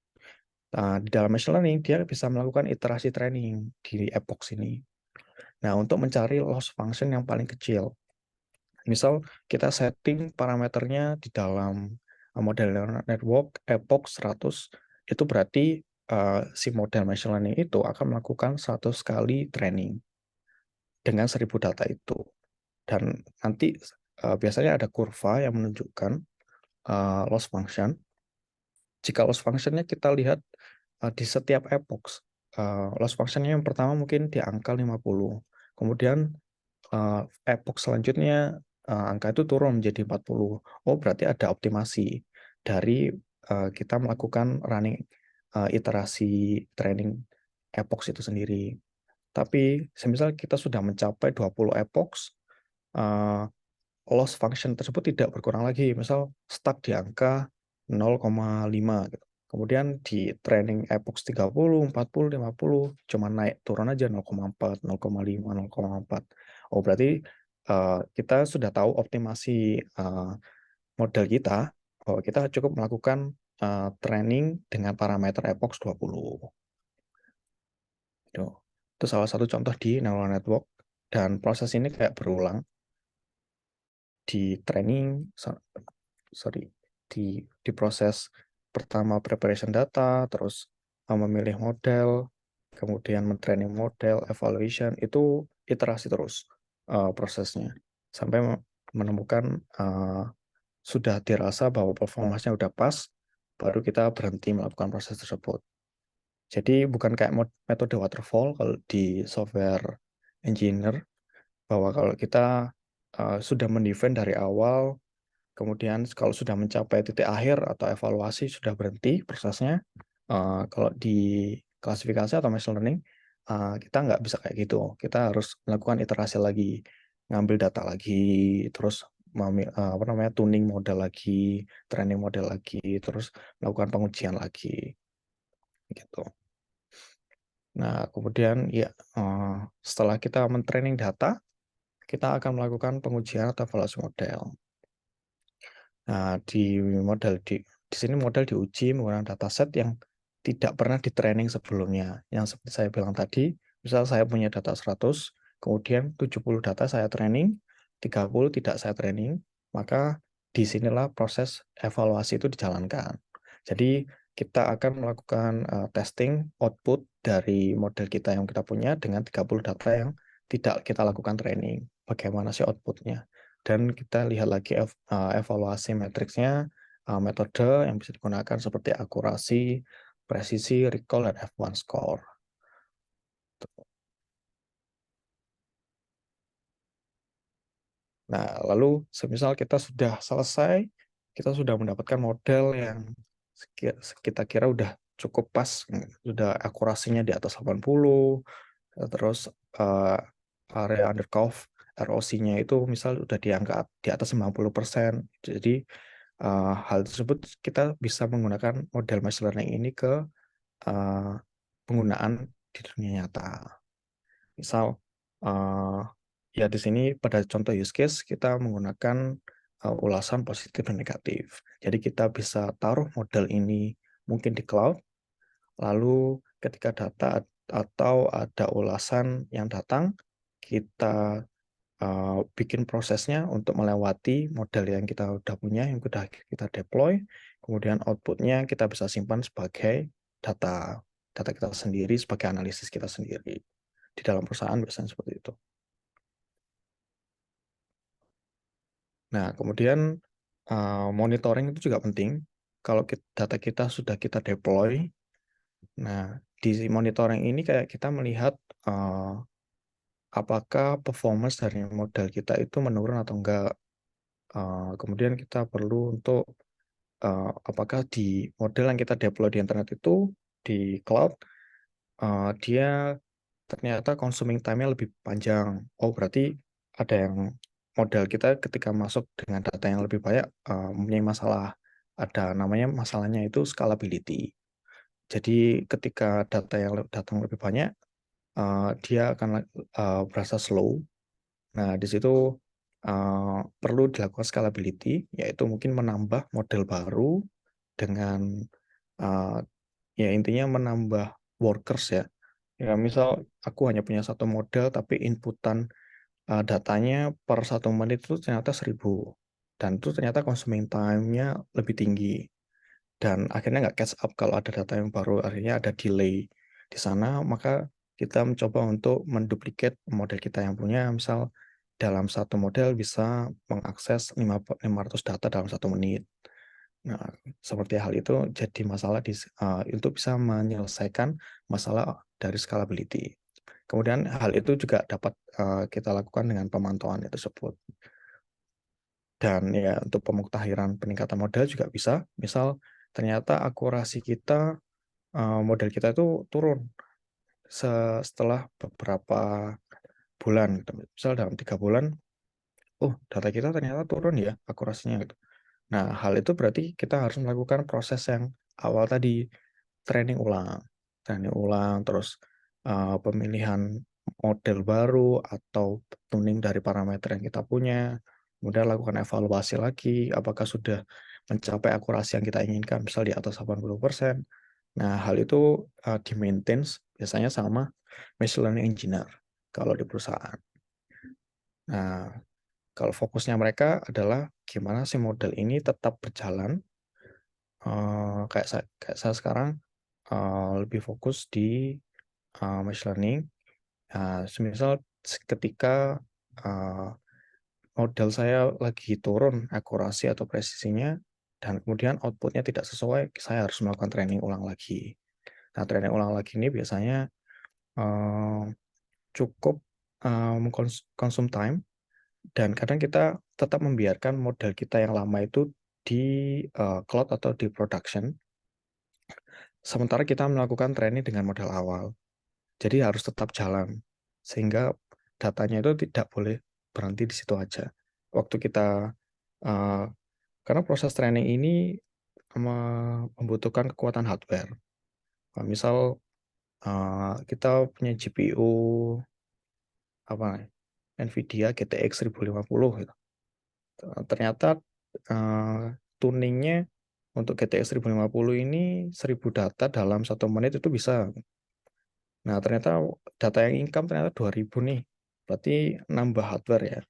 Nah, di dalam machine learning dia bisa melakukan iterasi training di epochs ini. Nah, untuk mencari loss function yang paling kecil, misal kita setting parameternya di dalam model neural network epoch 100, itu berarti si model machine learning itu akan melakukan 100 kali training dengan 1000 data itu. Dan nanti biasanya ada kurva yang menunjukkan loss function. Jika loss functionnya kita lihat di setiap epoch, loss functionnya yang pertama mungkin di angka 50. Kemudian epoch selanjutnya angka itu turun menjadi 40. Oh, berarti ada optimasi dari kita melakukan running iterasi training epoch itu sendiri. Tapi semisal kita sudah mencapai 20 epochs, loss function tersebut tidak berkurang lagi, misal stuck di angka 0,5 gitu. Kemudian di training epoch 30, 40, 50 cuma naik turun aja 0,4, 0,5, 0,4. Oh, berarti kita sudah tahu optimasi model kita bahwa kita cukup melakukan training dengan parameter epoch 20. Itu salah satu contoh di neural network, dan proses ini kayak berulang di training, sorry, di proses pertama preparation data, terus memilih model, kemudian mentraining model, evaluation, itu iterasi terus prosesnya sampai menemukan sudah dirasa bahwa performanya udah pas, baru kita berhenti melakukan proses tersebut. Jadi bukan kayak metode waterfall kalau di software engineer, bahwa kalau kita sudah mendefine dari awal, kemudian kalau sudah mencapai titik akhir atau evaluasi sudah berhenti prosesnya. Kalau di klasifikasi atau machine learning, kita nggak bisa kayak gitu. Kita harus melakukan iterasi lagi, ngambil data lagi, terus tuning model lagi, training model lagi, terus melakukan pengujian lagi, gitu. Nah, kemudian ya setelah kita mentraining data, kita akan melakukan pengujian atau evaluasi model. Nah, di sini model diuji menggunakan dataset yang tidak pernah di-training sebelumnya. Yang seperti saya bilang tadi, misal saya punya data 100, kemudian 70 data saya training, 30 tidak saya training, maka disinilah proses evaluasi itu dijalankan. Jadi kita akan melakukan testing output dari model kita yang kita punya dengan 30 data yang tidak kita lakukan training. Bagaimana sih outputnya? Dan kita lihat lagi evaluasi matriksnya, metode yang bisa digunakan seperti akurasi, presisi, recall, dan F1 score. Nah, lalu semisal kita sudah selesai, kita sudah mendapatkan model yang kita kira udah cukup pas, sudah akurasinya di atas 80, terus area under curve ROC-nya itu misal udah diangkat di atas 90%. Jadi hal tersebut kita bisa menggunakan model machine learning ini ke penggunaan di dunia nyata. Misal, ya di sini pada contoh use case kita menggunakan ulasan positif dan negatif. Jadi kita bisa taruh model ini mungkin di cloud, lalu ketika data atau ada ulasan yang datang, kita bikin prosesnya untuk melewati model yang kita udah punya, yang sudah kita deploy, kemudian outputnya kita bisa simpan sebagai data data kita sendiri, sebagai analisis kita sendiri. Di dalam perusahaan biasanya seperti itu. Nah, kemudian monitoring itu juga penting. Kalau data kita sudah kita deploy, nah di monitoring ini kayak kita melihat apakah performance dari model kita itu menurun atau enggak. Kemudian kita perlu untuk apakah di model yang kita deploy di internet itu di cloud, dia ternyata consuming time-nya lebih panjang. Oh, berarti ada yang model kita ketika masuk dengan data yang lebih banyak mempunyai masalah. Ada namanya masalahnya itu scalability. Jadi ketika data yang datang lebih banyak, dia akan berasa slow. Nah, di situ perlu dilakukan scalability, yaitu mungkin menambah model baru dengan uh, ya intinya menambah workers ya. Ya, misal aku hanya punya satu model, tapi inputan datanya per 1 menit itu ternyata 1.000. Dan itu ternyata consuming time-nya lebih tinggi. Dan akhirnya nggak catch up kalau ada data yang baru, akhirnya ada delay di sana, maka kita mencoba untuk menduplikat model kita yang punya, misal dalam satu model bisa mengakses 500 data dalam 1 menit. Nah, seperti hal itu jadi masalah untuk bisa menyelesaikan masalah dari scalability. Kemudian hal itu juga dapat kita lakukan dengan pemantauan tersebut. Dan ya untuk pemuktahiran peningkatan model juga bisa. Misal ternyata akurasi kita, model kita itu turun setelah beberapa bulan. Gitu. Misal dalam 3 bulan, oh data kita ternyata turun ya akurasinya gitu. Nah, hal itu berarti kita harus melakukan proses yang awal tadi, training ulang, terus pemilihan model baru atau tuning dari parameter yang kita punya, kemudian lakukan evaluasi lagi, apakah sudah mencapai akurasi yang kita inginkan, misal di atas 80%. Nah, hal itu di-maintain biasanya sama machine learning engineer kalau di perusahaan. Nah, kalau fokusnya mereka adalah gimana sih model ini tetap berjalan. Kayak saya sekarang lebih fokus di machine learning. Semisal ketika uh, model saya lagi turun akurasi atau presisinya, dan kemudian outputnya tidak sesuai, saya harus melakukan training ulang lagi. Nah, training ulang lagi ini biasanya uh, cukup mengkonsum time, dan kadang kita tetap membiarkan model kita yang lama itu di cloud atau di production, sementara kita melakukan training dengan model awal. Jadi harus tetap jalan, sehingga datanya itu tidak boleh berhenti di situ aja. Waktu kita, uh, karena proses training ini membutuhkan kekuatan hardware. Misal kita punya GPU apa NVIDIA GTX 1050 gitu. Ternyata tuningnya untuk GTX 1050 ini 1.000 data dalam 1 menit itu bisa. Nah, ternyata data yang income ternyata 2.000 nih. Berarti nambah hardware ya.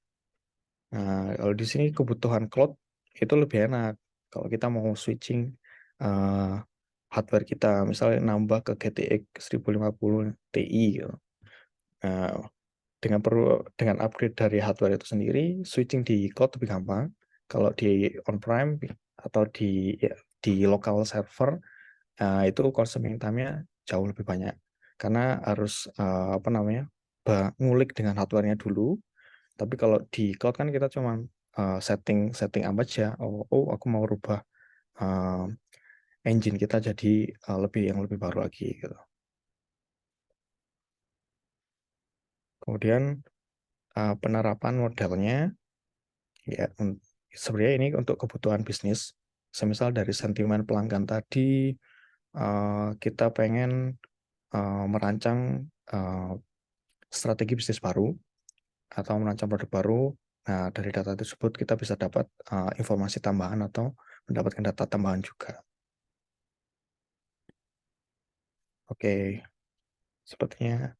Nah, kalau di sini kebutuhan cloud itu lebih enak. Kalau kita mau switching uh, hardware kita, misalnya nambah ke GTX 1050 Ti gitu. Nah, dengan upgrade dari hardware itu sendiri, switching di cloud lebih gampang. Kalau di on-prem atau di local server, itu consuming time-nya jauh lebih banyak. Karena harus apa namanya ngulik dengan hardware-nya dulu. Tapi kalau di cloud kan kita cuma setting aja. Oh, aku mau rubah uh, engine kita jadi yang lebih baru lagi gitu. Kemudian penerapan modelnya ya sebenarnya ini untuk kebutuhan bisnis. Semisal dari sentimen pelanggan tadi, kita pengen merancang uh, strategi bisnis baru atau merancang produk baru. Nah, dari data tersebut kita bisa dapat informasi tambahan atau mendapatkan data tambahan juga. Oke, sepertinya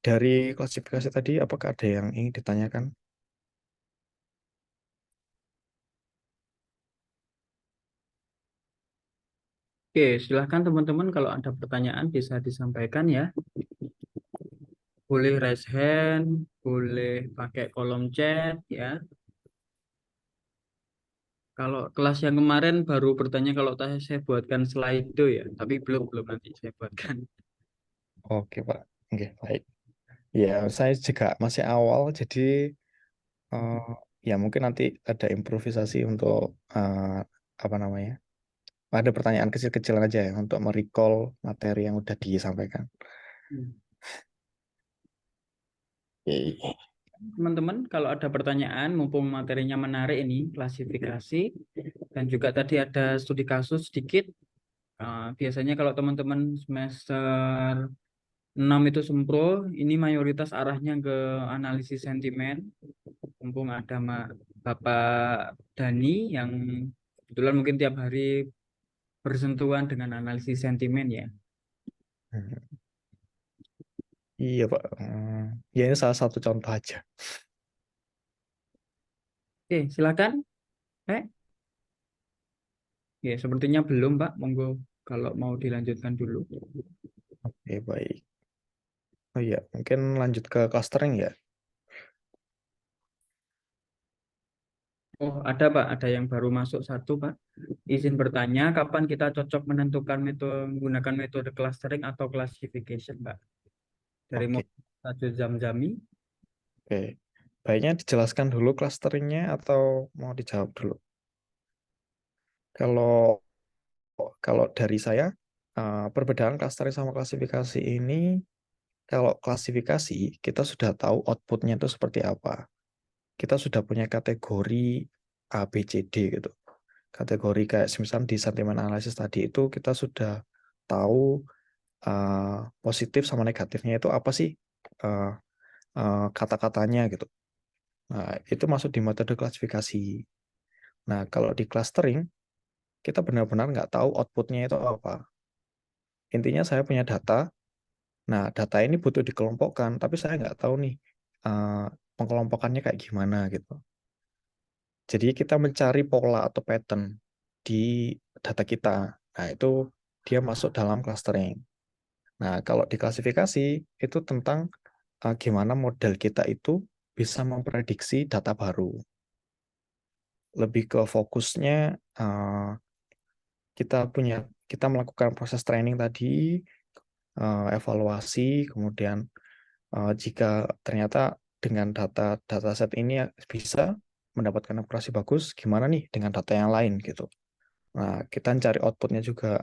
dari klasifikasi tadi, apakah ada yang ingin ditanyakan? Oke, silahkan teman-teman kalau ada pertanyaan bisa disampaikan ya. Boleh raise hand, boleh pakai kolom chat ya. Kalau kelas yang kemarin baru bertanya kalau saya buatkan slide ya, tapi belum belum nanti saya buatkan. Oke, Pak. Oke, baik. Ya, saya juga masih awal, jadi eh, ya mungkin nanti ada improvisasi untuk apa namanya? Ada pertanyaan kecil-kecilan aja ya untuk merecall materi yang udah disampaikan. Oke. Teman-teman, kalau ada pertanyaan, mumpung materinya menarik ini, klasifikasi, dan juga tadi ada studi kasus sedikit. Biasanya kalau teman-teman semester 6 itu sempro, ini mayoritas arahnya ke analisis sentimen. Mumpung ada Bapak Dani yang kebetulan mungkin tiap hari bersentuhan dengan analisis sentimen ya. Hmm. Iya, Pak. Ya, ini salah satu contoh aja. Oke, silakan. Eh, ya, sepertinya belum, Pak. Monggo kalau mau dilanjutkan dulu. Oke, baik. Oh iya, mungkin lanjut ke clustering ya. Oh, ada Pak, ada yang baru masuk satu Pak. Izin bertanya, kapan kita cocok menentukan metode menggunakan metode clustering atau classification, Pak? Dari Oke, Tajud Zamzami. oke. Baiknya dijelaskan dulu clusteringnya atau mau dijawab dulu? Kalau kalau dari saya, perbedaan clustering sama klasifikasi ini, kalau klasifikasi kita sudah tahu outputnya itu seperti apa. Kita sudah punya kategori A, B, C, D gitu. Kategori kayak misalnya di sentimen analisis tadi itu kita sudah tahu positif sama negatifnya itu apa sih uh, kata-katanya gitu. Nah, itu masuk di metode klasifikasi. Nah, kalau di clustering, kita benar-benar nggak tahu outputnya itu apa. Intinya saya punya data, nah data ini butuh dikelompokkan, tapi saya nggak tahu nih uh, pengelompokannya kayak gimana gitu. Jadi kita mencari pola atau pattern di data kita. Nah, itu dia masuk dalam clustering. Nah, kalau di klasifikasi, itu tentang gimana model kita itu bisa memprediksi data baru. Lebih ke fokusnya kita melakukan proses training tadi, evaluasi, kemudian jika ternyata dengan dataset ini bisa mendapatkan akurasi bagus, gimana nih dengan data yang lain gitu. Nah, kita cari outputnya juga,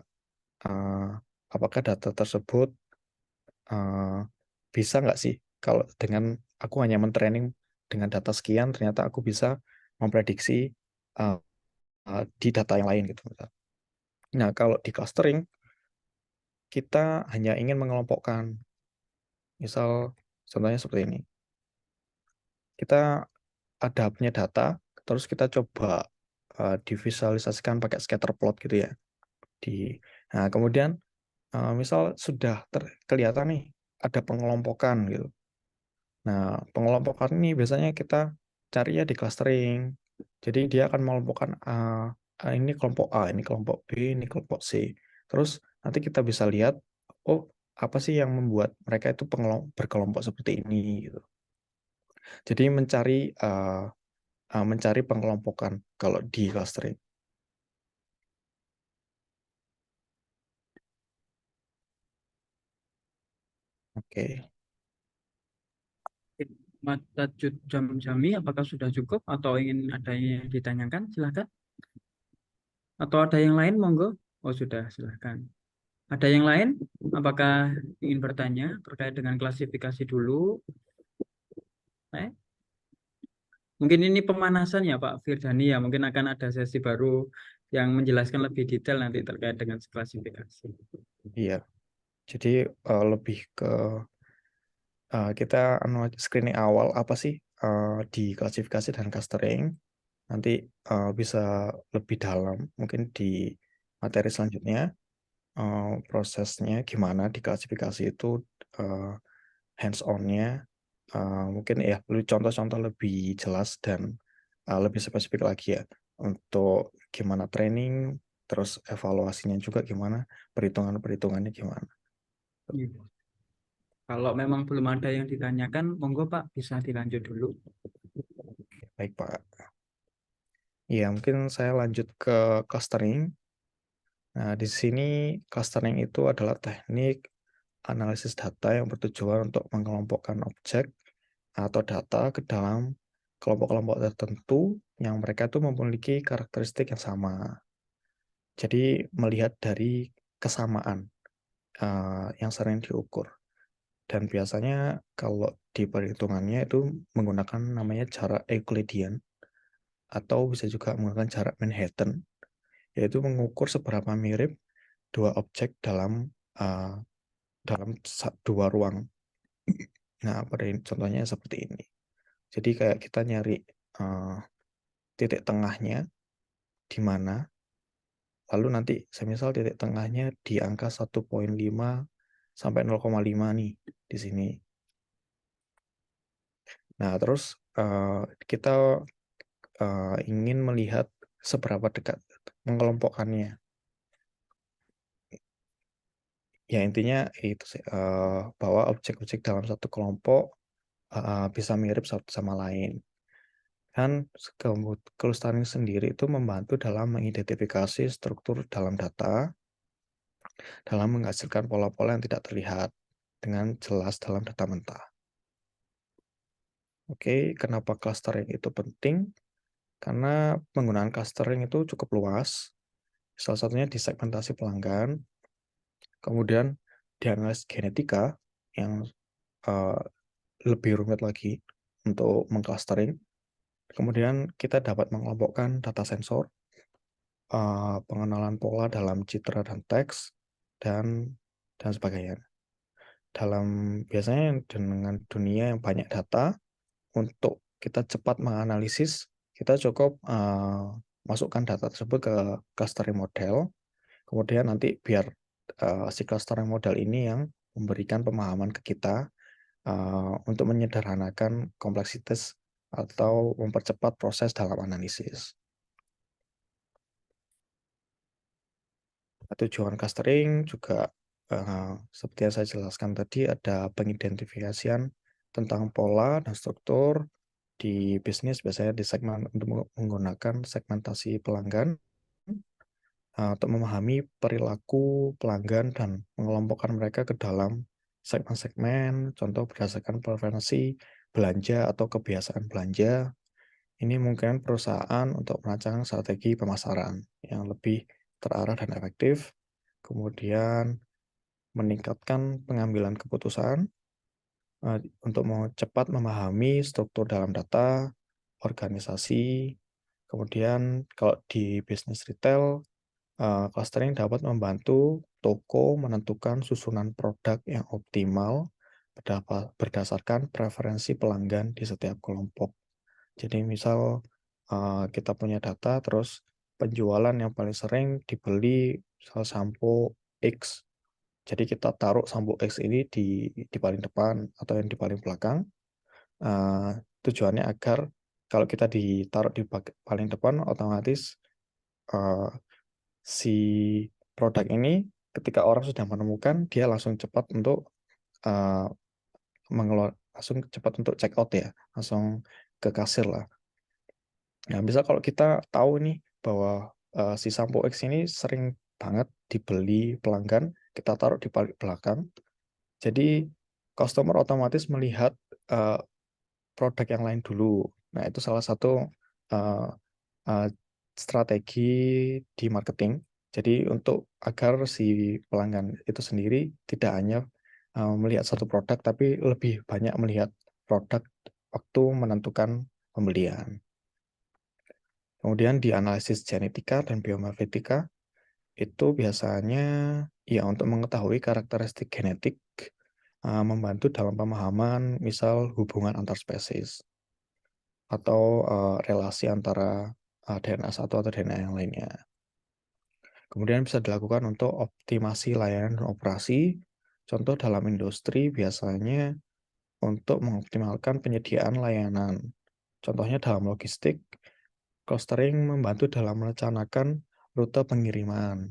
eh, apakah data tersebut eh, bisa nggak sih kalau dengan aku hanya mentraining dengan data sekian, ternyata aku bisa memprediksi eh, di data yang lain gitu. Nah, kalau di clustering, kita hanya ingin mengelompokkan. Misal, contohnya seperti ini. Kita ada punya data, terus kita coba divisualisasikan pakai scatter plot gitu ya. Di, nah, kemudian misal sudah kelihatan nih ada pengelompokan gitu. Nah, pengelompokan ini biasanya kita cari ya di clustering. Jadi dia akan mengelompokkan ini kelompok A, ini kelompok B, ini kelompok C. Terus nanti kita bisa lihat, oh apa sih yang membuat mereka itu berkelompok seperti ini gitu. Jadi mencari pengelompokan kalau di clustering. Oke. Tajud Zamzami, apakah sudah cukup atau ingin ada yang ditanyakan? Silakan. Atau ada yang lain, monggo. Oh, sudah, silakan. Ada yang lain? Apakah ingin bertanya terkait dengan klasifikasi dulu? Eh? Mungkin ini pemanasan ya Pak Firdani ya. Mungkin akan ada sesi baru yang menjelaskan lebih detail nanti terkait dengan klasifikasi. Iya. Jadi lebih ke kita screening awal apa sih di klasifikasi dan clustering. Nanti bisa lebih dalam mungkin di materi selanjutnya prosesnya gimana di klasifikasi itu uh, hands on-nya mungkin ya contoh-contoh lebih jelas dan lebih spesifik lagi ya untuk gimana training, terus evaluasinya juga gimana, perhitungannya gimana. Iya. Kalau memang belum ada yang ditanyakan, monggo Pak, bisa dilanjut dulu. Baik Pak. Ya mungkin saya lanjut ke clustering. Nah di sini clustering itu adalah teknik analisis data yang bertujuan untuk mengelompokkan objek atau data ke dalam kelompok-kelompok tertentu yang mereka tuh memiliki karakteristik yang sama. Jadi melihat dari kesamaan yang sering diukur. Dan biasanya kalau di perhitungannya itu menggunakan namanya jarak Euclidean atau bisa juga menggunakan jarak Manhattan, yaitu mengukur seberapa mirip dua objek uh, dalam dua ruang. Nah, pada contohnya seperti ini. Jadi kayak kita nyari uh, titik tengahnya di mana, lalu nanti semisal titik tengahnya di angka 1,5 sampai 0,5 nih di sini. Nah, terus kita ingin melihat seberapa dekat mengelompokkannya. Ya intinya itu sih, bahwa objek-objek dalam satu kelompok bisa mirip satu sama lain. Dan clustering sendiri itu membantu dalam mengidentifikasi struktur dalam data, dalam menghasilkan pola-pola yang tidak terlihat dengan jelas dalam data mentah. Oke, kenapa clustering itu penting? Karena penggunaan clustering itu cukup luas. Salah satunya di segmentasi pelanggan, kemudian di analisis genetika yang uh, lebih rumit lagi untuk mengclustering. Kemudian kita dapat mengelompokkan data sensor, pengenalan pola dalam citra dan teks, dan sebagainya. Dalam biasanya dengan dunia yang banyak data, untuk kita cepat menganalisis, kita cukup masukkan data tersebut ke clustering model, kemudian nanti biar si clustering model ini yang memberikan pemahaman ke kita untuk menyederhanakan kompleksitas atau mempercepat proses dalam analisis. Tujuan clustering juga seperti yang saya jelaskan tadi ada pengidentifikasian tentang pola dan struktur di bisnis biasanya di segmen untuk menggunakan segmentasi pelanggan untuk memahami perilaku pelanggan dan mengelompokkan mereka ke dalam segmen-segmen, contoh berdasarkan preferensi belanja atau kebiasaan belanja. Ini mungkin perusahaan untuk merancang strategi pemasaran yang lebih terarah dan efektif, kemudian meningkatkan pengambilan keputusan untuk mau cepat memahami struktur dalam data, organisasi, kemudian kalau di bisnis retail, clustering dapat membantu toko menentukan susunan produk yang optimal berdasarkan preferensi pelanggan di setiap kelompok. Jadi misal kita punya data, terus penjualan yang paling sering dibeli misal sampo X. Jadi kita taruh sampo X ini di paling depan atau yang di paling belakang. Tujuannya agar kalau kita ditaruh di paling depan, otomatis uh, si produk ini ketika orang sudah menemukan, dia langsung cepat untuk uh, langsung cepat untuk check out ya, langsung ke kasir lah. Nah, bisa kalau kita tahu nih bahwa si sampo X ini sering banget dibeli pelanggan, kita taruh di paling belakang. Jadi customer otomatis melihat uh, produk yang lain dulu. Nah, itu salah satu uh, uh, strategi di marketing. Jadi untuk agar si pelanggan itu sendiri tidak hanya melihat satu produk, tapi lebih banyak melihat produk waktu menentukan pembelian. Kemudian di analisis genetika dan biomorfetika, itu biasanya ya untuk mengetahui karakteristik genetik, membantu dalam pemahaman misal hubungan antar spesies atau relasi antara DNA satu atau DNA yang lainnya. Kemudian bisa dilakukan untuk optimasi layanan dan operasi. Contoh dalam industri biasanya untuk mengoptimalkan penyediaan layanan. Contohnya dalam logistik, clustering membantu dalam merencanakan rute pengiriman.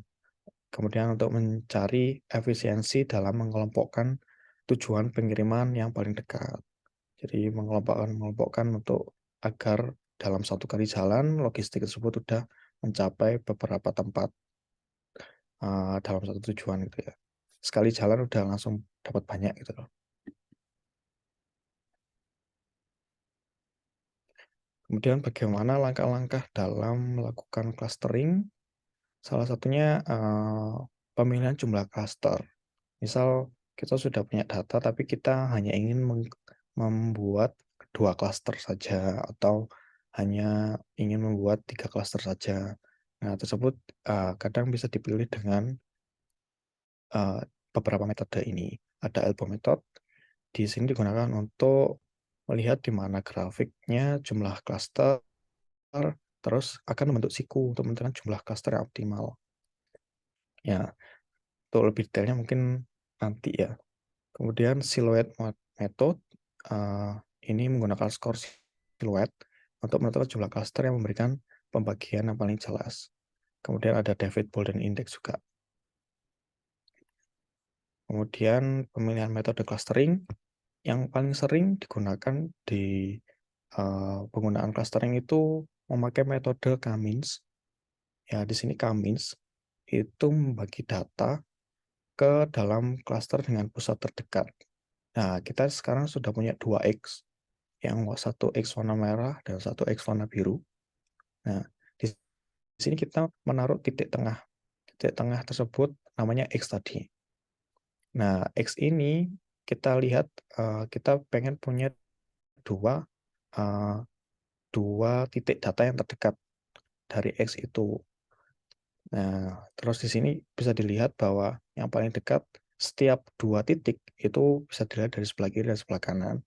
Kemudian untuk mencari efisiensi dalam mengelompokkan tujuan pengiriman yang paling dekat. Jadi mengelompokkan untuk agar dalam satu kali jalan logistik tersebut sudah mencapai beberapa tempat dalam satu tujuan gitu ya. Sekali jalan udah langsung dapat banyak gitu loh. Kemudian bagaimana langkah-langkah dalam melakukan clustering? Salah satunya pemilihan jumlah cluster. Misal kita sudah punya data tapi kita hanya ingin membuat 2 cluster saja atau hanya ingin membuat 3 cluster saja. Nah, tersebut kadang bisa dipilih dengan beberapa metode ini. Ada elbow method, di sini digunakan untuk melihat di mana grafiknya jumlah cluster, terus akan membentuk siku untuk menentukan jumlah cluster yang optimal. Ya, untuk lebih detailnya mungkin nanti ya. Kemudian silhouette method, ini menggunakan skor silhouette untuk menentukan jumlah cluster yang memberikan pembagian yang paling jelas. Kemudian ada David Bolden Index juga. Kemudian pemilihan metode clustering yang paling sering digunakan di penggunaan clustering itu memakai metode K-means. Ya, di sini K-means itu membagi data ke dalam cluster dengan pusat terdekat. Nah, kita sekarang sudah punya 2X, yang satu X warna merah dan satu X warna biru. Nah, di sini kita menaruh titik tengah. Titik tengah tersebut namanya X tadi. Nah, X ini kita lihat kita pengen punya dua titik data yang terdekat dari X itu. Nah, terus di sini bisa dilihat bahwa yang paling dekat setiap 2 titik itu bisa dilihat dari sebelah kiri dan sebelah kanan.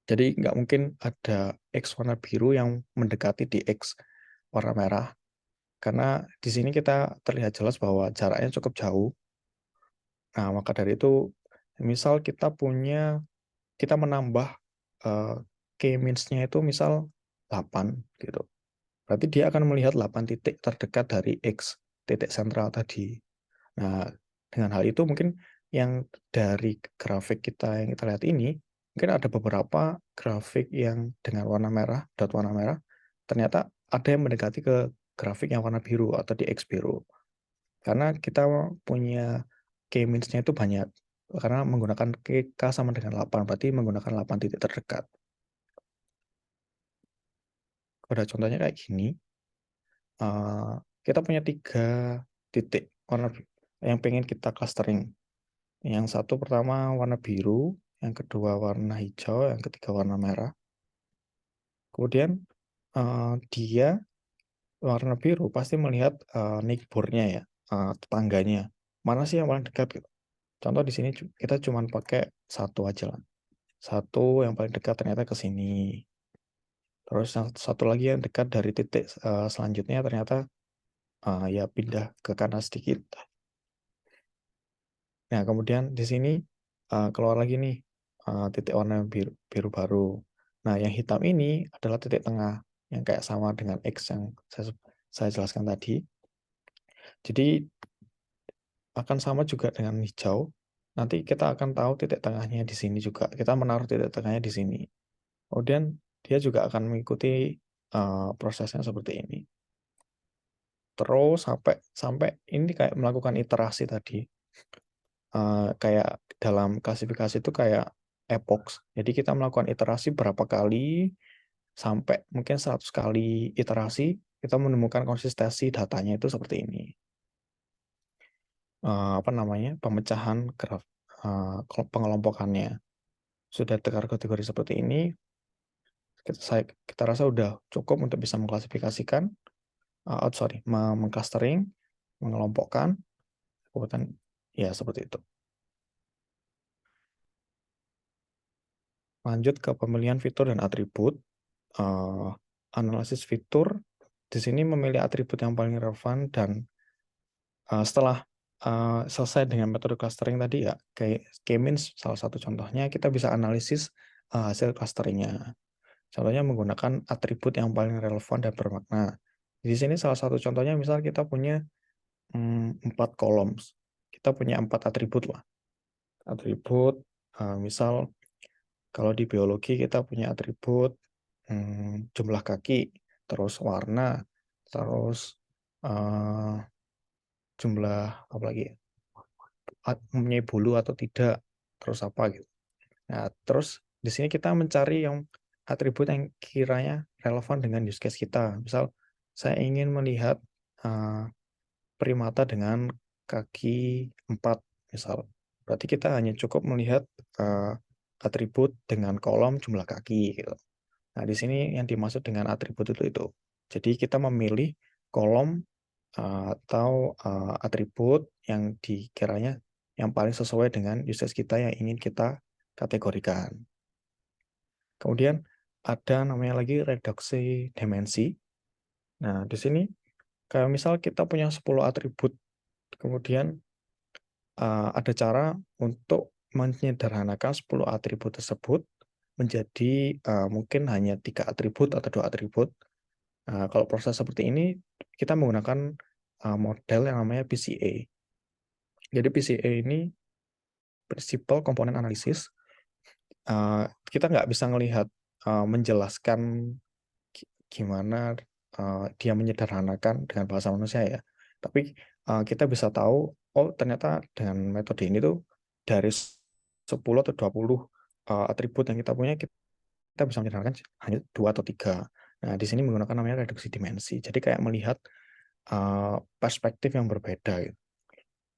Jadi nggak mungkin ada X warna biru yang mendekati di X warna merah, karena di sini kita terlihat jelas bahwa jaraknya cukup jauh. Nah, maka dari itu, misal kita menambah K-means-nya itu misal 8 gitu. Berarti dia akan melihat 8 titik terdekat dari X, titik sentral tadi. Nah, dengan hal itu mungkin yang dari grafik kita yang kita lihat ini, mungkin ada beberapa grafik yang dengan warna merah, dot warna merah, ternyata ada yang mendekati ke grafik yang warna biru atau di X biru. Karena kita punya K-means-nya itu banyak. Karena menggunakan K sama dengan 8, berarti menggunakan 8 titik terdekat. Pada contohnya kayak gini, kita punya 3 titik warna yang pengen kita clustering. Yang satu pertama warna biru, yang kedua warna hijau, yang ketiga warna merah. Kemudian dia warna biru pasti melihat neighbor-nya ya, tetangganya. Mana sih yang paling dekat gitu. Contoh di sini kita cuma pakai satu aja lah. Satu yang paling dekat ternyata ke sini. Terus yang satu lagi yang dekat dari titik selanjutnya ternyata ya pindah ke kanan sedikit. Nah, kemudian di sini keluar lagi nih titik warna biru baru. Nah, yang hitam ini adalah titik tengah yang kayak sama dengan X yang saya jelaskan tadi. Jadi akan sama juga dengan hijau. Nanti kita akan tahu titik tengahnya di sini juga. Kita menaruh titik tengahnya di sini. Kemudian dia juga akan mengikuti prosesnya seperti ini. Terus sampai ini kayak melakukan iterasi tadi. Kayak dalam klasifikasi itu kayak epoch. Jadi kita melakukan iterasi berapa kali sampai mungkin 100 kali iterasi kita menemukan konsistensi datanya itu seperti ini. Apa namanya? Pemecahan graf pengelompokannya. Sudah kategori seperti ini, kita rasa udah cukup untuk bisa mengklasifikasikan, mengclustering. mengelompokkan, kemudian ya seperti itu. Lanjut ke pemilihan fitur dan atribut. Analisis fitur, di sini memilih atribut yang paling relevan dan setelah selesai dengan metode clustering tadi ya, kayak K-means salah satu contohnya, kita bisa analisis hasil clusteringnya. Contohnya menggunakan atribut yang paling relevan dan bermakna. Di sini salah satu contohnya misal kita punya 4 kolom. Kita punya 4 atribut lah. Atribut, misal kalau di biologi kita punya atribut jumlah kaki, terus warna, terus jumlah apa lagi ya? Mempunyai bulu atau tidak, terus apa gitu. Nah, terus di sini kita mencari yang atribut yang kiranya relevan dengan use case kita. Misal saya ingin melihat primata dengan kaki 4 misal. Berarti kita hanya cukup melihat atribut dengan kolom jumlah kaki gitu. Nah, di sini yang dimaksud dengan atribut itu. Jadi kita memilih kolom atau atribut yang dikiranya yang paling sesuai dengan use case kita yang ingin kita kategorikan. Kemudian ada namanya lagi reduksi dimensi. Nah, di sini kayak misal kita punya 10 atribut, kemudian ada cara untuk menyederhanakan 10 atribut tersebut menjadi mungkin hanya 3 atribut atau 2 atribut. Kalau proses seperti ini, kita menggunakan model yang namanya PCA. Jadi PCA ini Principal Component Analysis. Kita nggak bisa melihat menjelaskan gimana dia menyederhanakan dengan bahasa manusia ya. Tapi kita bisa tahu, oh ternyata dengan metode ini tuh dari 10 atau 20 atribut yang kita punya, kita bisa menyederhanakan hanya 2 atau 3. Nah, di sini menggunakan namanya reduksi dimensi. Jadi kayak melihat perspektif yang berbeda gitu.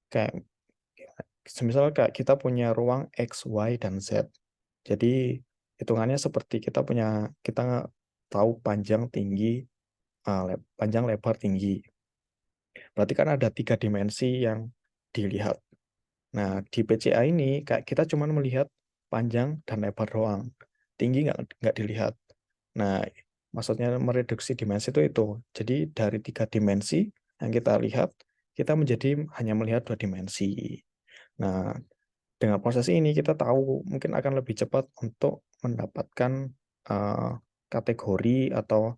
Kayak semisal kayak kita punya ruang X, Y, dan Z. Jadi hitungannya seperti kita tahu panjang, tinggi, panjang, lebar, tinggi. Berarti kan ada 3 dimensi yang dilihat. Nah, di PCA ini kayak kita cuma melihat panjang dan lebar doang. Tinggi nggak dilihat. Nah, maksudnya mereduksi dimensi itu. Jadi dari 3 dimensi yang kita lihat, kita menjadi hanya melihat 2 dimensi. Nah, dengan proses ini kita tahu mungkin akan lebih cepat untuk mendapatkan kategori atau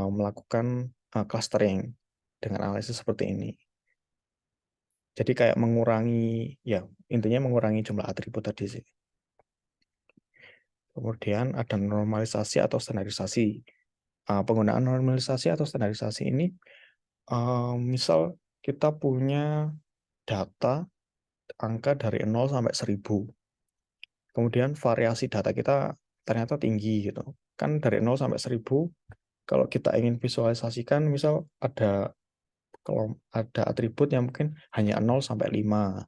melakukan clustering dengan analisis seperti ini. Jadi kayak mengurangi, ya intinya mengurangi jumlah atribut tadi sih. Kemudian ada normalisasi atau standarisasi. Penggunaan normalisasi atau standarisasi ini, misal kita punya data angka dari 0 sampai 1000. Kemudian variasi data kita ternyata tinggi gitu. Kan dari 0 sampai 1000, kalau kita ingin visualisasikan, misal kalau ada atribut yang mungkin hanya 0 sampai 5,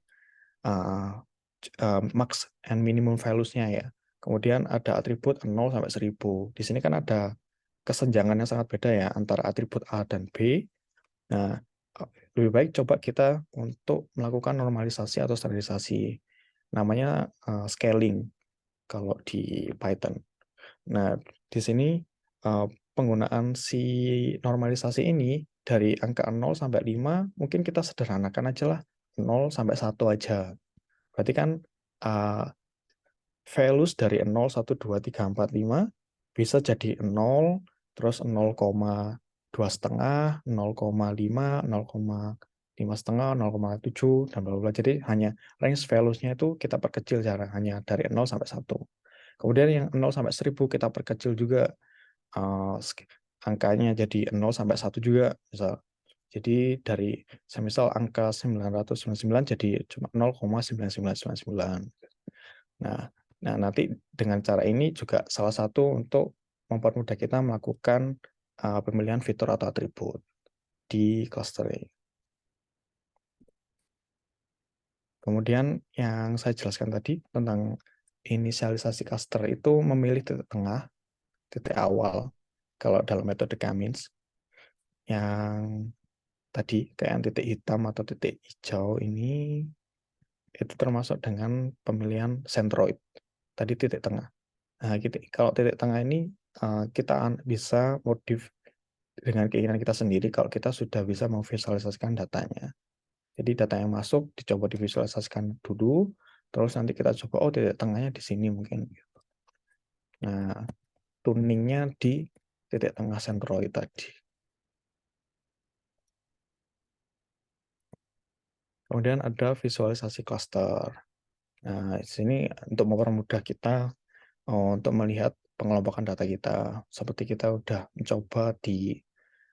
max and minimum values-nya ya. Kemudian ada atribut 0 sampai 1000. Di sini kan ada kesenjangan yang sangat beda ya antara atribut A dan B. Nah, lebih baik coba kita untuk melakukan normalisasi atau standarisasi. Namanya scaling kalau di Python. Nah, di sini penggunaan si normalisasi ini dari angka 0 sampai 5 mungkin kita sederhanakan aja lah 0 sampai 1 aja. Berarti kan values dari 0, 1, 2, 3, 4, 5 bisa jadi 0, terus 0,2 setengah, 0,5, 0,5 setengah, 0,7, dan bla bla. Jadi hanya range values-nya itu kita perkecil hanya dari 0 sampai 1. Kemudian yang 0 sampai 1000 kita perkecil juga angkanya jadi 0 sampai 1 juga misal. Jadi dari semisal angka 999 jadi cuma 0,9999. Nah, nanti dengan cara ini juga salah satu untuk mempermudah kita melakukan pemilihan fitur atau atribut di clustering. Kemudian yang saya jelaskan tadi tentang inisialisasi cluster itu memilih titik tengah, titik awal kalau dalam metode K-means. Yang tadi kayak yang titik hitam atau titik hijau ini itu termasuk dengan pemilihan centroid. Tadi titik tengah. Nah, kalau titik tengah ini kita bisa modif dengan keinginan kita sendiri kalau kita sudah bisa memvisualisasikan datanya. Jadi data yang masuk dicoba divisualisasikan dulu, terus nanti kita coba, oh titik tengahnya di sini mungkin. Nah, tuningnya di titik tengah centroid tadi. Kemudian ada visualisasi cluster. Nah, di sini untuk mempermudah kita untuk melihat pengelompokan data kita. Seperti kita udah mencoba di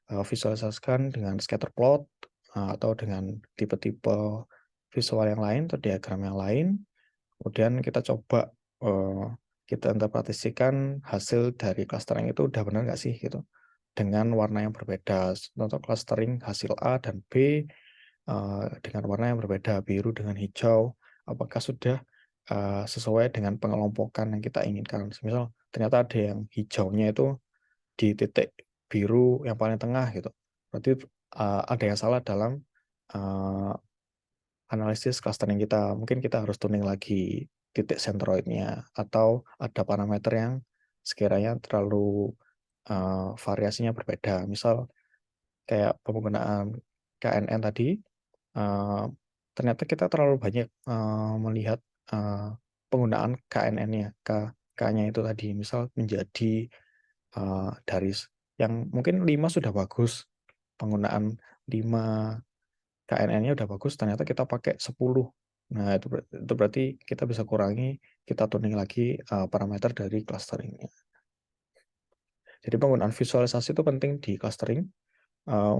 visualisasikan dengan scatter plot atau dengan tipe-tipe visual yang lain atau diagram yang lain. Kemudian kita coba kita interpretasikan hasil dari clustering itu udah benar nggak sih gitu dengan warna yang berbeda. Untuk clustering hasil A dan B dengan warna yang berbeda, biru dengan hijau, apakah sudah sesuai dengan pengelompokan yang kita inginkan. Misal ternyata ada yang hijaunya itu di titik biru yang paling tengah gitu. Berarti ada yang salah dalam uh, analisis clustering kita. Mungkin kita harus tuning lagi titik centroidnya atau ada parameter yang sekiranya terlalu variasinya berbeda. Misal kayak penggunaan KNN tadi, ternyata kita terlalu banyak melihat penggunaan KNN-nya, K-nya itu tadi, misal menjadi dari yang mungkin 5 sudah bagus, penggunaan 5 KNN-nya udah bagus, ternyata kita pakai 10. Nah, itu berarti kita bisa kurangi, kita tuning lagi parameter dari clusteringnya. Jadi penggunaan visualisasi itu penting di clustering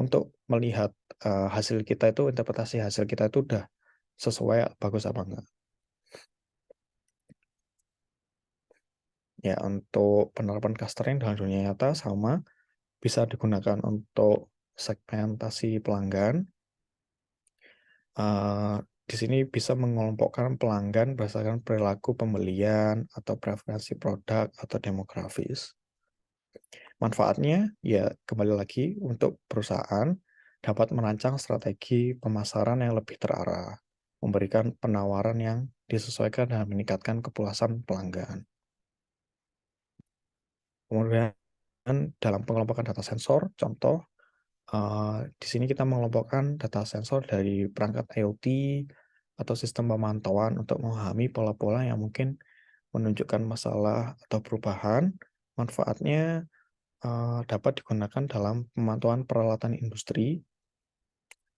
untuk melihat hasil kita itu, interpretasi hasil kita itu udah sesuai bagus apa enggak. Ya, untuk penerapan clustering dalam dunia nyata sama bisa digunakan untuk segmentasi pelanggan. Di sini bisa mengelompokkan pelanggan berdasarkan perilaku pembelian atau preferensi produk atau demografis. Manfaatnya ya kembali lagi untuk perusahaan dapat merancang strategi pemasaran yang lebih terarah, memberikan penawaran yang disesuaikan dan meningkatkan kepuasan pelanggan. Kemudian dalam pengelompokan data sensor, contoh di sini kita mengelompokkan data sensor dari perangkat IoT atau sistem pemantauan untuk memahami pola-pola yang mungkin menunjukkan masalah atau perubahan. Manfaatnya dapat digunakan dalam pemantauan peralatan industri,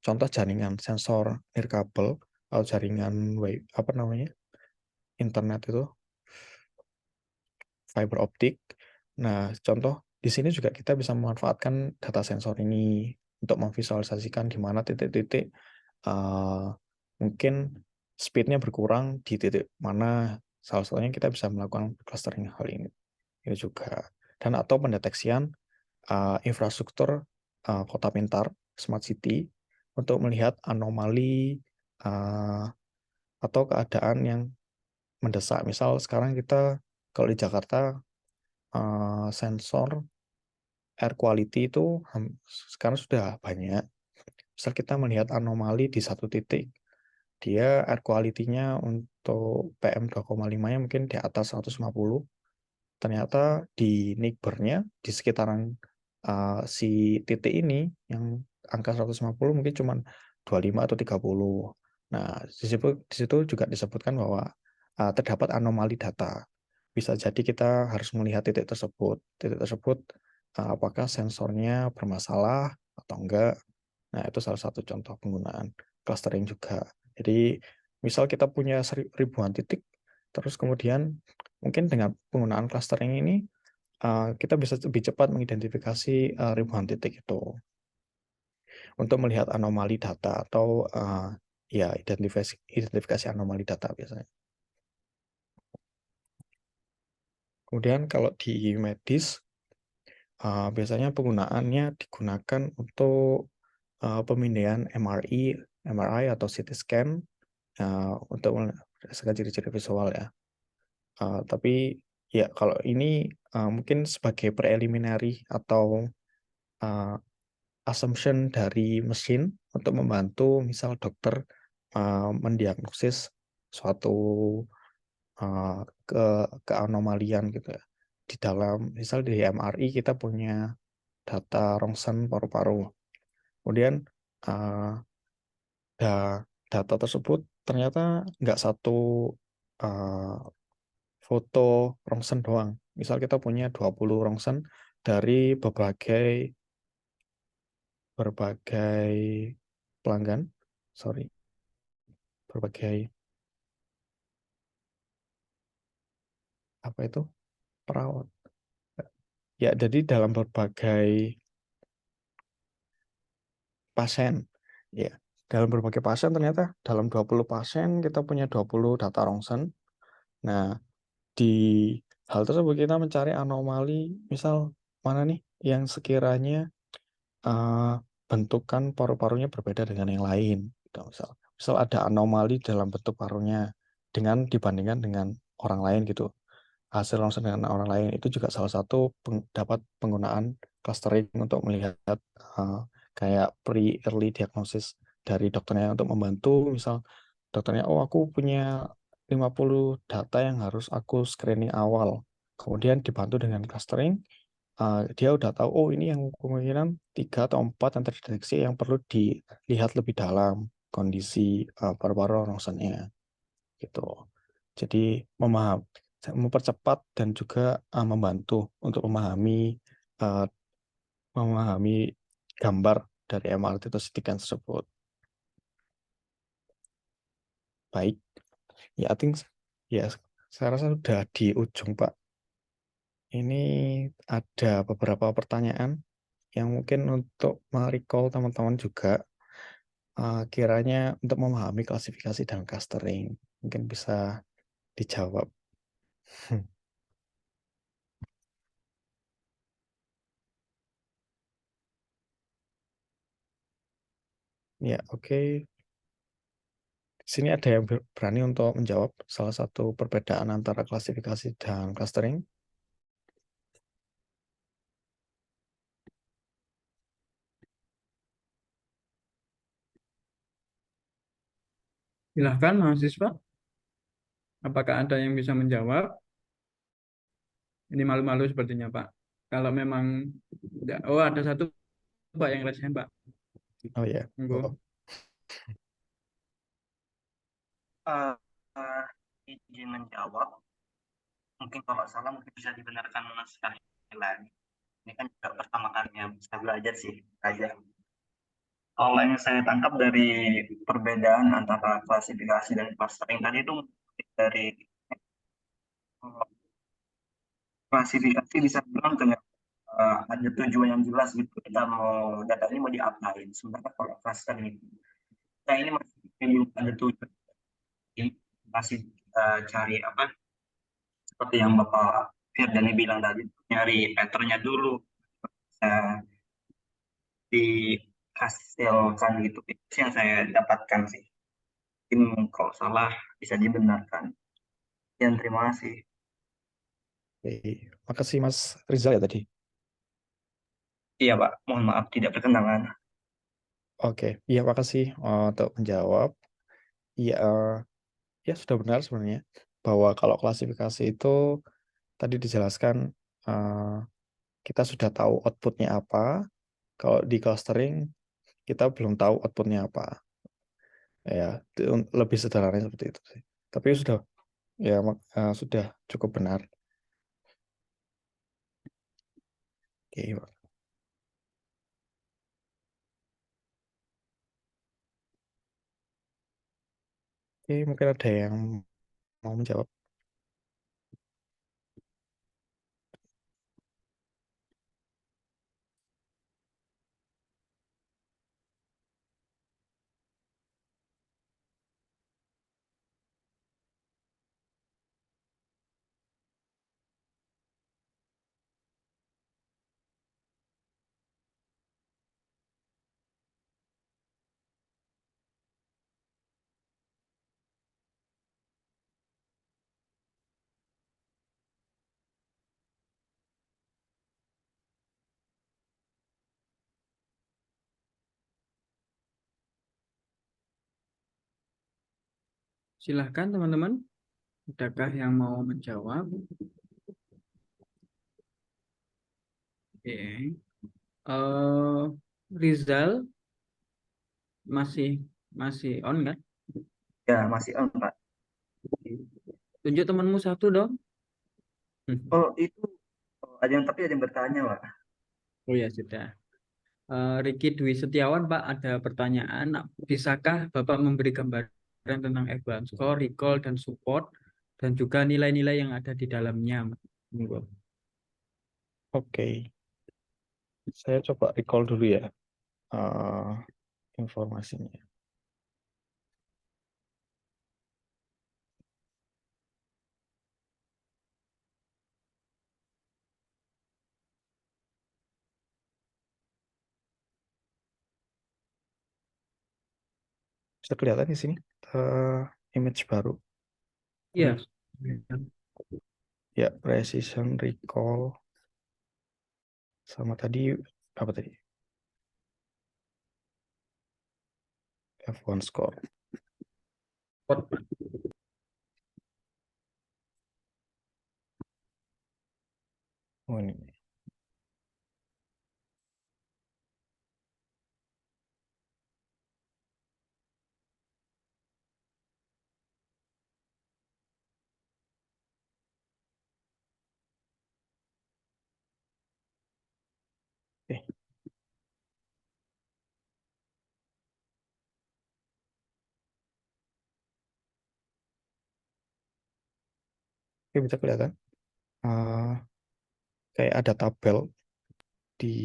contoh jaringan sensor nirkabel atau jaringan internet itu, fiber optik. Nah, contoh di sini juga kita bisa memanfaatkan data sensor ini untuk memvisualisasikan di mana titik-titik mungkin speednya berkurang di titik mana. Salah satunya kita bisa melakukan clustering hal ini juga. Dan atau pendeteksian infrastruktur kota pintar, smart city, untuk melihat anomali atau keadaan yang mendesak. Misal sekarang kita kalau di Jakarta sensor air quality itu sekarang sudah banyak. Misal kita melihat anomali di satu titik, dia air quality-nya untuk PM2,5-nya mungkin di atas 150. Ternyata di neighbor-nya, di sekitaran si titik ini, yang angka 150 mungkin cuma 25 atau 30. Nah, di situ juga disebutkan bahwa terdapat anomali data. Bisa jadi kita harus melihat titik tersebut. Titik tersebut apakah sensornya bermasalah atau enggak. Nah, itu salah satu contoh penggunaan clustering juga. Jadi, misal kita punya ribuan titik, terus kemudian mungkin dengan penggunaan clustering ini, kita bisa lebih cepat mengidentifikasi ribuan titik itu untuk melihat anomali data atau ya identifikasi anomali data biasanya. Kemudian kalau di medis, biasanya penggunaannya digunakan untuk pemindaian MRI atau CT scan untuk berdasarkan ciri-ciri visual ya. Tapi ya kalau ini mungkin sebagai preliminary atau assumption dari mesin untuk membantu misal dokter mendiagnosis suatu uh, ke keanomalian gitu ya. Di dalam misal di MRI kita punya data rongsen paru-paru. Kemudian uh, data tersebut ternyata nggak satu uh, foto rongsen doang. Misal kita punya 20 rongsen dari berbagai berbagai pelanggan, sorry, berbagai apa itu perawat. Ya, jadi dalam berbagai pasien, ya, dalam berbagai pasien ternyata dalam 20 pasien kita punya 20 data rongsen. Nah, di hal tersebut kita mencari anomali, misal mana nih yang sekiranya eh, bentukan paru-parunya berbeda dengan yang lain. Gitu, misal ada anomali dalam bentuk parunya dengan dibandingkan dengan orang lain gitu. Hasil langsung dengan orang lain itu juga salah satu dapat penggunaan clustering untuk melihat eh, kayak pre-early diagnosis dari dokternya untuk membantu misal dokternya oh aku punya 50 data yang harus aku screening awal kemudian dibantu dengan clustering dia udah tahu oh ini yang kemungkinan 3 atau 4 yang terdeteksi yang perlu dilihat lebih dalam kondisi paru-paru rongsennya gitu. Jadi memaham, mempercepat dan juga membantu untuk uh, memahami gambar dari MRT atau CT scan tersebut. Baik, ya I think ya saya rasa sudah di ujung Pak. Ini ada beberapa pertanyaan yang mungkin untuk merecall teman-teman juga kiranya untuk memahami klasifikasi dan clustering mungkin bisa dijawab. Ya, oke. Di sini ada yang berani untuk menjawab salah satu perbedaan antara klasifikasi dan clustering. Silahkan mahasiswa, apakah ada yang bisa menjawab? Ini malu-malu sepertinya Pak. Kalau memang tidak, oh ada satu Pak yang resen Pak. Oh ya, Monggo. oh, Eh, eh, izin menjawab, mungkin kalau salah mungkin bisa dibenarkan sekali lagi. Ini kan juga pertama kalinya bisa belajar sih, aja. Kalau yang saya tangkap dari perbedaan antara klasifikasi dan clustering tadi itu dari klasifikasi bisa bilang kayak ada tujuan yang jelas gitu kita mau data ini mau diapain. Sementara kalau clustering itu kita ini masih belum ada tujuan ini masih cari apa seperti yang Bapak Firdani bilang tadi nyari patternnya dulu eh, dihasilkan gitu itu sih yang saya dapatkan sih mungkin kalau salah bisa dibenarkan dan terima kasih. oke. Makasih Mas Rizal ya tadi. Iya Pak, mohon maaf tidak berkenangan. Oke, iya makasih untuk menjawab. Iya, ya sudah benar sebenarnya bahwa kalau klasifikasi itu tadi dijelaskan eh, kita sudah tahu outputnya apa. Kalau di clustering kita belum tahu outputnya apa. Ya, lebih sederhananya seperti itu sih. Tapi sudah ya sudah cukup benar. Oke, oke, mungkin ada yang mau menjawab. Silahkan teman-teman. Adakah yang mau menjawab? Oke. Rizal masih masih on kan? Ya, masih on, Pak. Tunjuk temanmu satu dong. Oh, itu ada yang tapi ada yang bertanya, Pak. Oh ya sudah. Riki Dwi Setiawan, Pak, ada pertanyaan. Bisakah Bapak memberi gambaran tentang advance score, recall, dan support, dan juga nilai-nilai yang ada di dalamnya? Monggo. Oke, saya coba recall dulu ya informasinya. Bisa kelihatan di sini image baru. Iya. Ya, precision, recall, sama tadi apa tadi? F1 score. Oh ini. Oke, Oke, bisa kelihatan. Eh, Kayak ada tabel di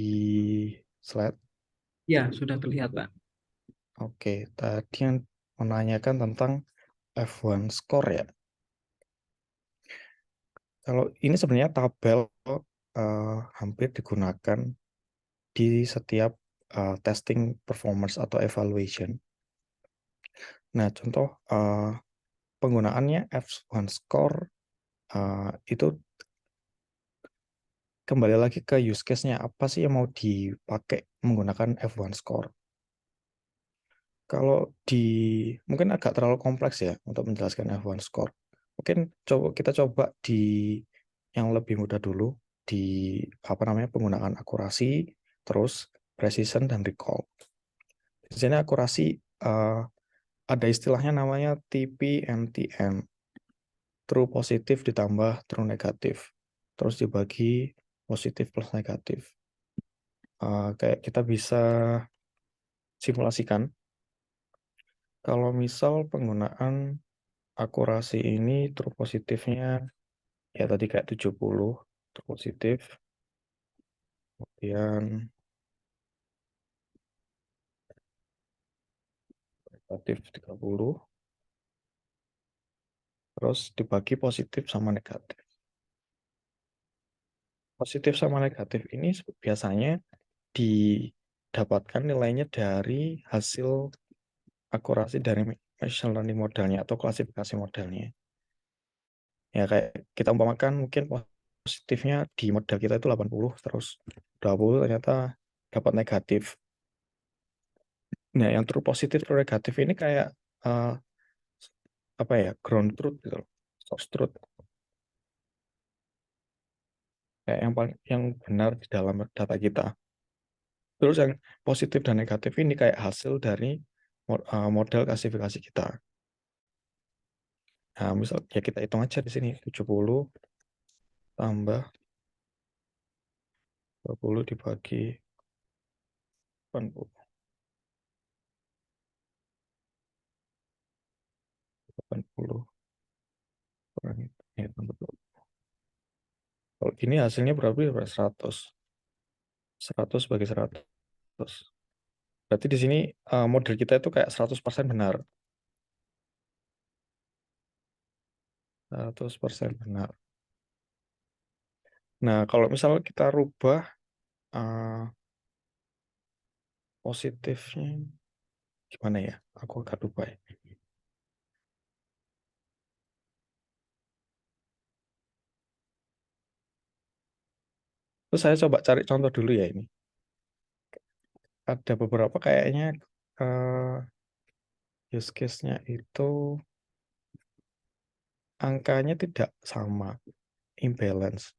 slide. Ya, sudah terlihat, Pak. Oke, tadi yang menanyakan tentang F1 score ya. Kalau ini sebenarnya tabel hampir digunakan di setiap testing performance atau evaluation. Nah, contoh penggunaannya F1 score itu kembali lagi ke use case-nya. Apa sih yang mau dipakai menggunakan F1 score? Kalau mungkin agak terlalu kompleks ya untuk menjelaskan F1 score. Mungkin kita coba di yang lebih mudah dulu, di apa namanya, penggunaan akurasi, terus precision dan recall. Di sini akurasi ada istilahnya namanya TP/NTN, true positif ditambah true negatif, terus dibagi positif plus negatif. Kayak kita bisa simulasikan kalau misal penggunaan akurasi ini true positifnya ya tadi kayak 70 true positif, kemudian negatif 30, terus dibagi positif sama negatif. Positif sama negatif ini biasanya didapatkan nilainya dari hasil akurasi dari machine learning modelnya atau klasifikasi modelnya. Ya kayak kita umpamakan mungkin positifnya di model kita itu 80, terus 20 ternyata dapat negatif. Nah, yang true positif, true negatif ini kayak eh, apa ya, ground truth gitu loh, source truth. Kayak yang benar di dalam data kita. Terus yang positif dan negatif ini kayak hasil dari model klasifikasi kita. Nah, misal ya kita hitung aja di sini 70 tambah 20 dibagi 80. 80 kurangi ya, 80. Kalau ini hasilnya berarti 100. 100 bagi 100. Berarti di sini model kita itu kayak 100% benar. 100% benar. Nah, kalau misalnya kita rubah positifnya gimana ya? Aku agak lupa ya. Terus saya coba cari contoh dulu ya ini. Ada beberapa kayaknya use case-nya itu angkanya tidak sama, imbalance.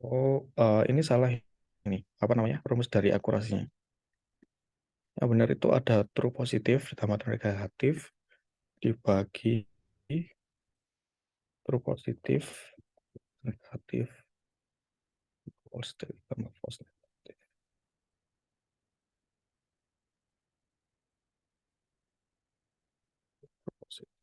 Oh, ini salah ini. Apa namanya? Rumus dari akurasinya. Yang benar itu ada true positif ditambah true negatif dibagi true positif negatif positif ditambah false negatif. True positif.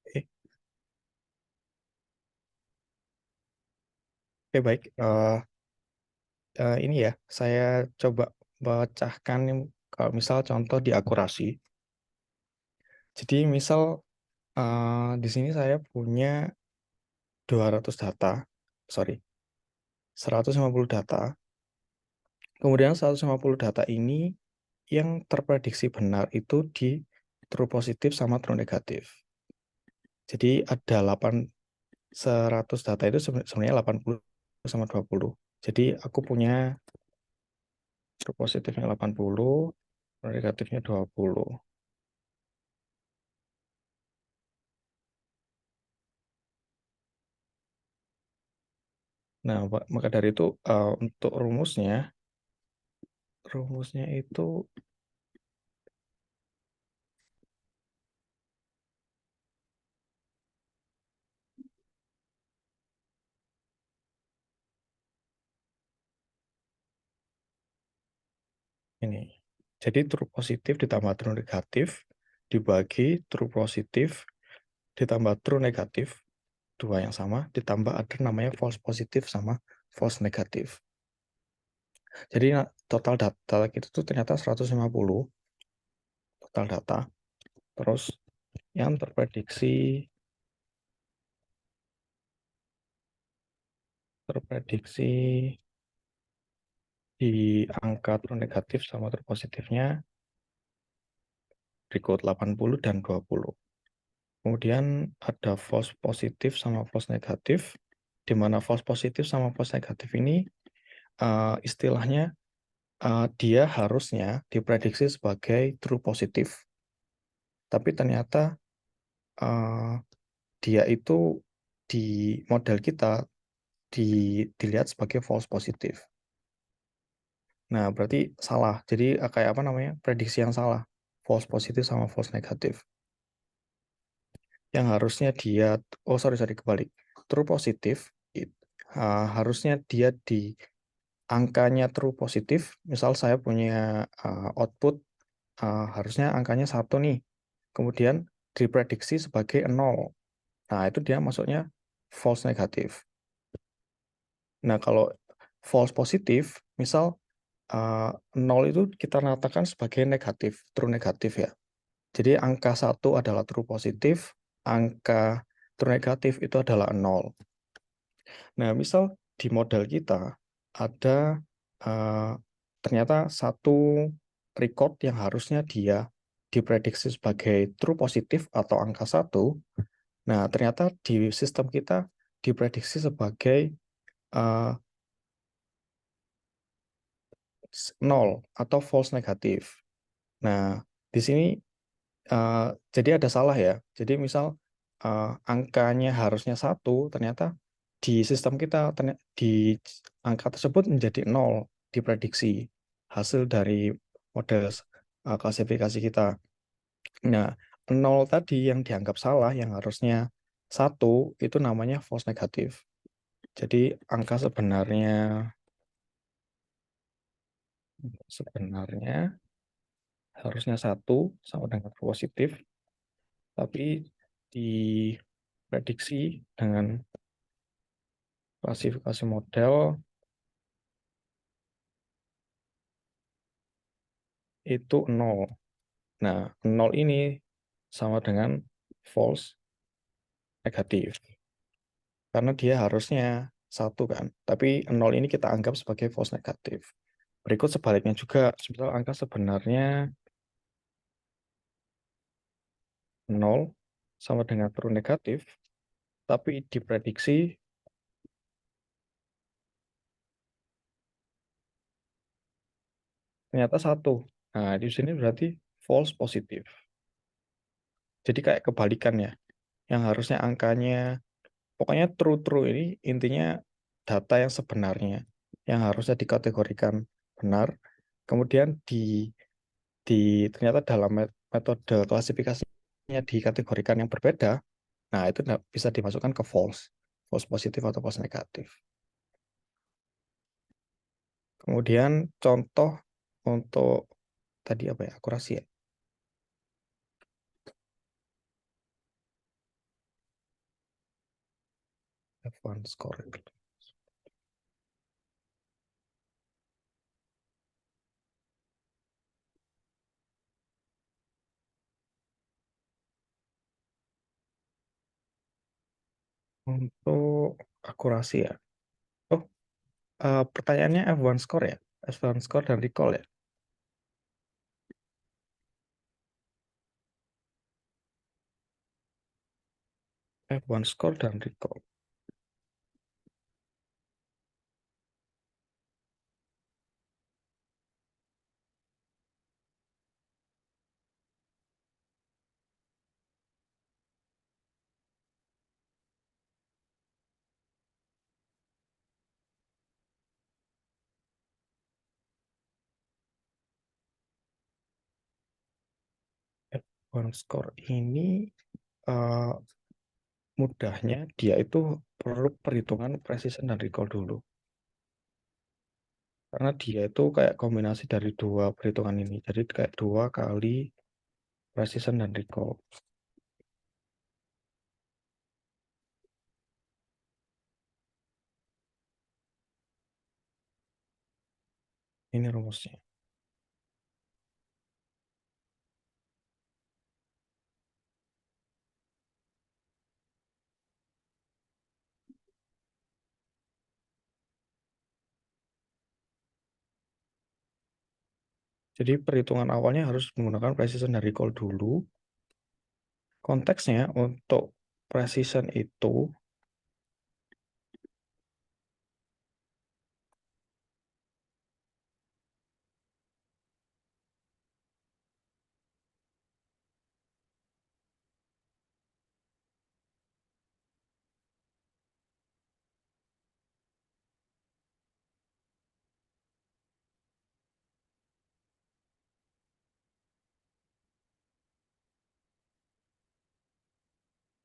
Oke, Oke, baik. Ini ya, saya coba pecahkan kalau misal contoh di akurasi. Jadi misal di sini saya punya 200 data, sorry, 150 data. Kemudian 150 data ini yang terprediksi benar itu di true positif sama true negatif. Jadi ada 100 data itu sebenarnya 80 sama 20. Jadi aku punya true positifnya 80, true negatifnya 20. Nah, maka dari itu untuk rumusnya itu ini. Jadi true positif ditambah true negatif dibagi true positif ditambah true negatif, dua yang sama, ditambah ada namanya false positif sama false negatif. Jadi total data kita tuh ternyata 150 total data. Terus yang terprediksi di angka true negatif sama true positifnya berikut 80 dan 20. Kemudian ada false positif sama false negatif, di mana false positif sama false negatif ini istilahnya dia harusnya diprediksi sebagai true positif. Tapi ternyata dia itu di model kita dilihat sebagai false positif. Nah, berarti salah. Jadi kayak apa namanya? Prediksi yang salah. False positif sama false negatif. Yang harusnya dia, oh sorry, kebalik. True positif harusnya dia di angkanya true positif. Misal saya punya output harusnya angkanya 1 nih. Kemudian diprediksi sebagai 0. Nah, itu dia masuknya false negatif. Nah, kalau false positif, misal 0 itu kita nyatakan sebagai negatif, true negatif ya. Jadi angka 1 adalah true positif, angka true negatif itu adalah 0. Nah, misal di model kita ada eh, ternyata satu record yang harusnya dia diprediksi sebagai true positif atau angka 1. Nah, ternyata di sistem kita diprediksi sebagai eh, 0 atau false negatif. Nah, di sini eh, jadi ada salah ya. Jadi misal angkanya harusnya 1, ternyata di sistem kita di angka tersebut menjadi 0 diprediksi hasil dari model klasifikasi kita. Nah, 0 tadi yang dianggap salah yang harusnya 1 itu namanya false negatif. Jadi angka sebenarnya harusnya 1 sama dengan positif, tapi diprediksi dengan klasifikasi model itu 0. Nah, 0 ini sama dengan false negatif. Karena dia harusnya 1 kan. Tapi 0 ini kita anggap sebagai false negatif. Berikut sebaliknya juga, misal angka sebenarnya 0 sama dengan true negatif, tapi diprediksi ternyata 1. Nah, di sini berarti false positif. Jadi kayak kebalikan ya. Yang harusnya angkanya, pokoknya true-true ini intinya data yang sebenarnya. Yang harusnya dikategorikan benar. Kemudian ternyata dalam metode klasifikasinya dikategorikan yang berbeda. Nah, itu bisa dimasukkan ke false. False positif atau false negatif. Kemudian contoh untuk tadi apa ya? Akurasi ya. F1 score. Untuk akurasi ya. Oh, pertanyaannya F1 score ya? F1 score dan recall ya? F1 score dan recall. F1 score ini eh, mudahnya dia itu perlu perhitungan precision dan recall dulu. Karena dia itu kayak kombinasi dari dua perhitungan ini. Jadi kayak 2 kali precision dan recall. Ini rumusnya. Jadi perhitungan awalnya harus menggunakan precision dan recall dulu. Konteksnya untuk precision itu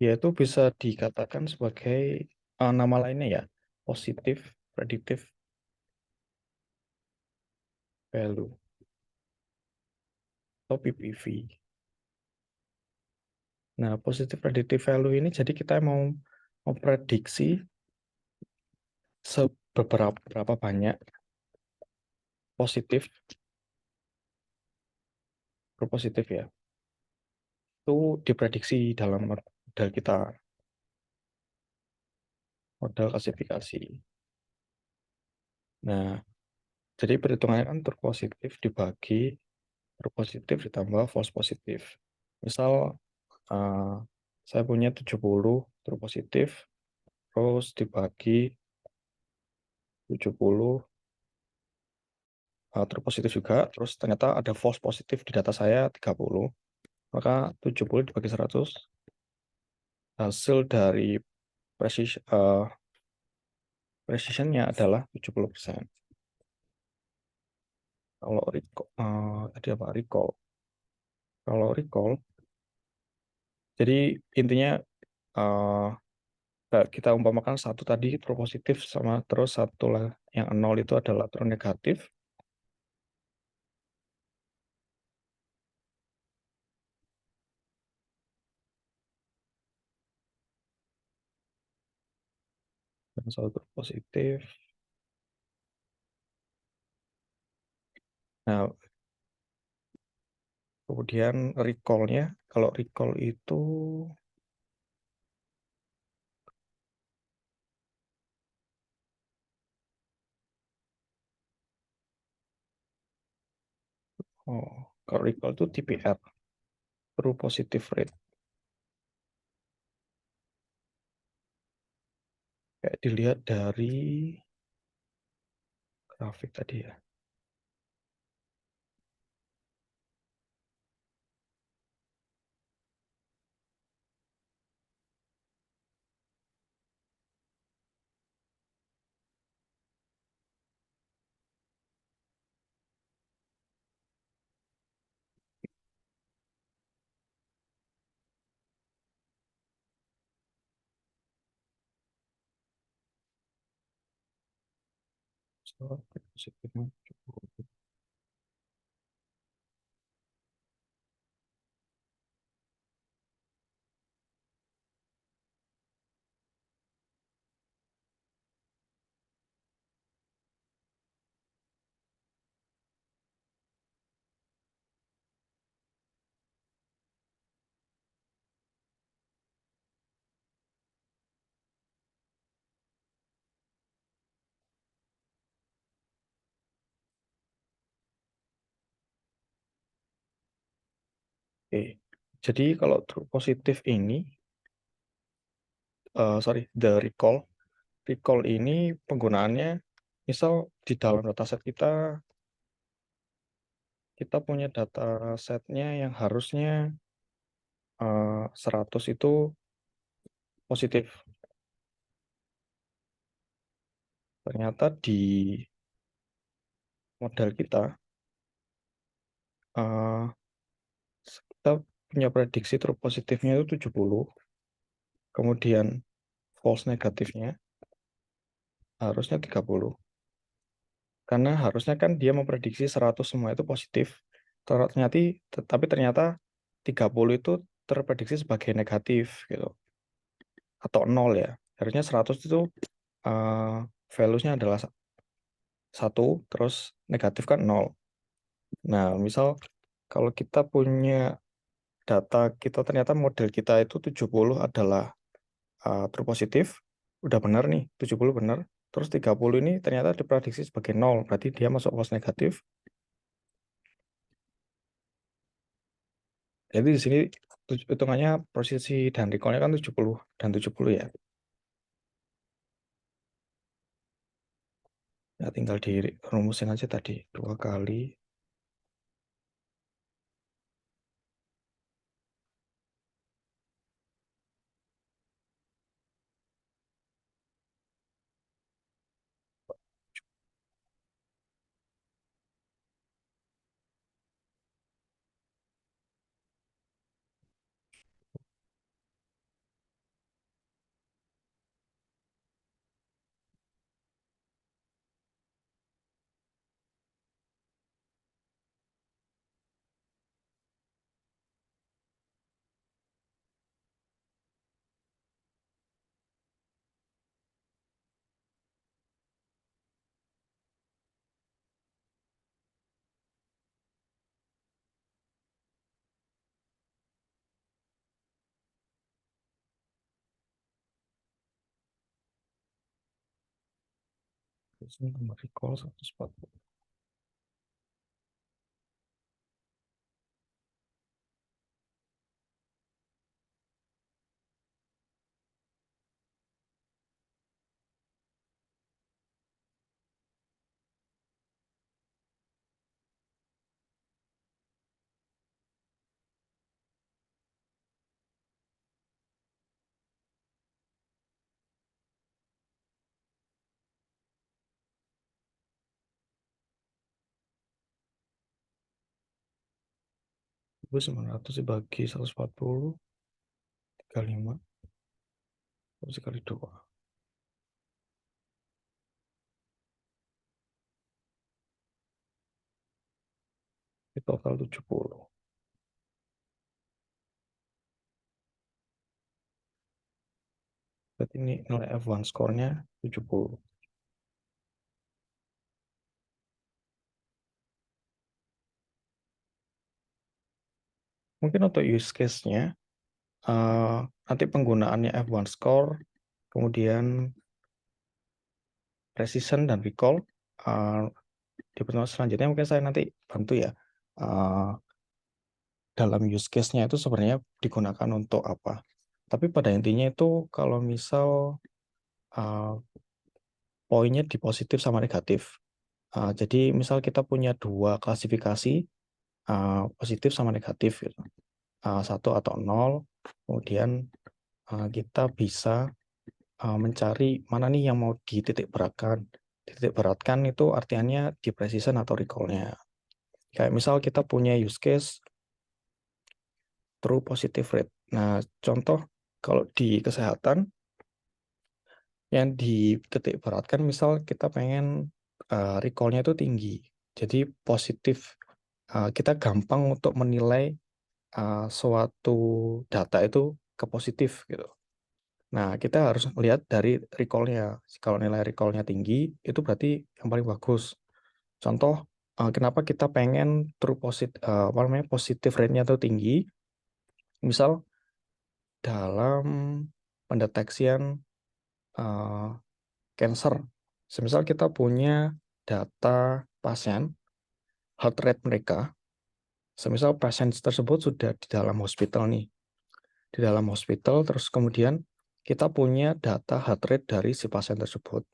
yaitu bisa dikatakan sebagai nama lainnya ya, positive predictive value atau PPV. Nah, positive predictive value ini jadi kita mau memprediksi seberapa banyak positif positif ya itu diprediksi dalam model kita, model klasifikasi. Nah, jadi perhitungannya kan true positif dibagi true positif ditambah false positif. Misal saya punya 70 true positif, terus dibagi 70 true positif juga, terus ternyata ada false positif di data saya 30, maka 70 dibagi 100, hasil dari precisionnya adalah 70%. Kalau tadi apa recall? Kalau recall, jadi intinya kita umpamakan satu tadi true positif sama terus satu lah yang 0 itu adalah true negatif. Dan satu true positif. Nah, kemudian recall-nya, kalau recall itu kalau recall itu TPR, true positive rate. Kayak dilihat dari grafik tadi ya. So, positifnya cukup. Oke. Jadi kalau true positif ini, the recall ini penggunaannya, misal di dalam dataset kita punya data setnya yang harusnya 100 itu positif. Ternyata di model uh, kita punya prediksi true positifnya itu 70, kemudian false negatifnya harusnya 30. Karena harusnya kan dia memprediksi 100 semua itu positif. Tapi ternyata 30 itu terprediksi sebagai negatif gitu. Atau 0 ya. Harusnya 100 itu values-nya adalah 1, terus negatif kan 0. Nah, misal kalau kita punya data kita ternyata model kita itu 70 adalah true positif, udah benar nih, 70 benar. Terus 30 ini ternyata diprediksi sebagai 0, berarti dia masuk false negatif. Jadi di sini hitungannya posisi dan recall-nya kan 70 dan 70 ya. Ya tinggal dirumusin aja tadi 2 kali. Ini nomor recall 140. Itu 900 dibagi 140, 35, terus kali 2. Itu total 70. Berarti ini nilai F1 skornya 70. Mungkin untuk use case-nya, nanti penggunaannya F1 score, kemudian precision dan recall, di pertemuan selanjutnya mungkin saya nanti bantu ya. Dalam use case-nya itu sebenarnya digunakan untuk apa. Tapi pada intinya itu kalau misal poinnya di positif sama negatif. Jadi misal kita punya dua klasifikasi, positif sama negatif gitu. 1 atau 0, kemudian kita bisa mencari mana nih yang mau dititik beratkan. Dititik beratkan itu artinya di precision atau recall-nya. Kayak misal kita punya use case true positive rate. Nah, contoh kalau di kesehatan yang dititik beratkan misal kita pengen recall-nya itu tinggi. Jadi positif, kita gampang untuk menilai suatu data itu ke positif gitu. Nah, kita harus lihat dari recall-nya. Kalau nilai recall-nya tinggi, itu berarti yang paling bagus. Contoh, kenapa kita pengen true positive, apa namanya, positive rate-nya itu tinggi. Misal dalam pendeteksian cancer. Semisal kita punya data pasien, heart rate mereka, semisal pasien tersebut sudah di dalam hospital nih. Di dalam hospital, terus kemudian kita punya data heart rate dari si pasien tersebut.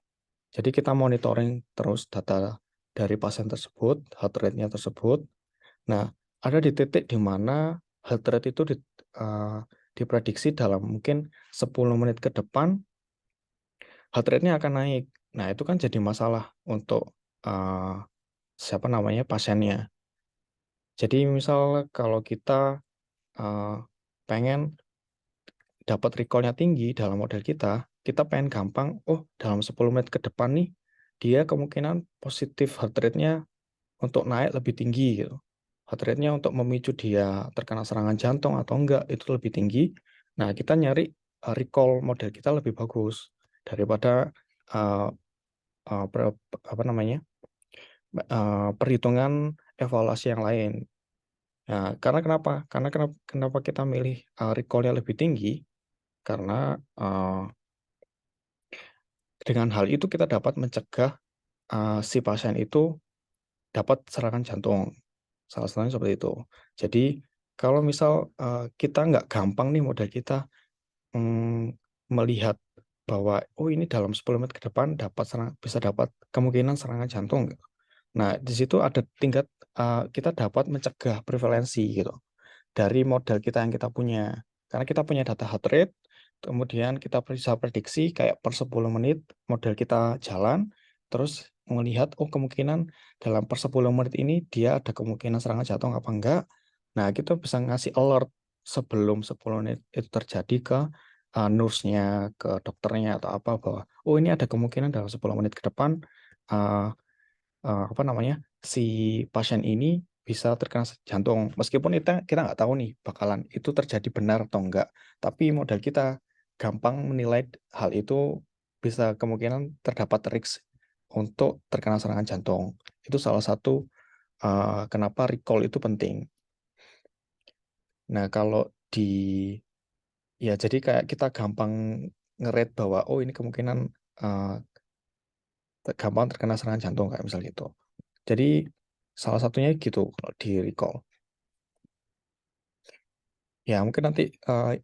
Jadi kita monitoring terus data dari pasien tersebut, heart rate-nya tersebut. Nah, ada di titik di mana heart rate itu diprediksi dalam mungkin 10 menit ke depan, heart rate-nya akan naik. Nah, itu kan jadi masalah untuk siapa namanya pasiennya. Jadi misal kalau kita pengen dapat recall-nya tinggi dalam model kita pengen gampang, dalam 10 menit ke depan nih, dia kemungkinan positif heart rate-nya untuk naik lebih tinggi gitu. Heart rate-nya untuk memicu dia terkena serangan jantung atau enggak itu lebih tinggi. Nah, kita nyari recall model kita lebih bagus daripada apa namanya perhitungan evaluasi yang lain. Nah, karena kenapa? Karena kenapa kita milih recall-nya lebih tinggi? Karena dengan hal itu kita dapat mencegah si pasien itu dapat serangan jantung. Salah satunya seperti itu. Jadi kalau misal kita nggak gampang nih model kita melihat bahwa ini dalam 10 menit ke depan bisa dapat kemungkinan serangan jantung. Nah, di situ ada tingkat kita dapat mencegah prevalensi gitu dari model kita yang kita punya. Karena kita punya data heart rate, kemudian kita bisa prediksi kayak per 10 menit model kita jalan, terus melihat kemungkinan dalam per 10 menit ini dia ada kemungkinan serangan jantung apa enggak. Nah, kita bisa ngasih alert sebelum 10 menit itu terjadi ke nurse-nya, ke dokternya atau apa bahwa ini ada kemungkinan dalam 10 menit ke depan apa namanya si pasien ini bisa terkena jantung. Meskipun kita nggak tahu nih bakalan itu terjadi benar atau enggak, tapi modal kita gampang menilai hal itu bisa kemungkinan terdapat risk untuk terkena serangan jantung. Itu salah satu kenapa recall itu penting. Nah, kalau ya jadi kayak kita gampang nge-rate bahwa ini kemungkinan gampang terkena serangan jantung kayak misal gitu. Jadi salah satunya gitu kalau di recall. Ya mungkin nanti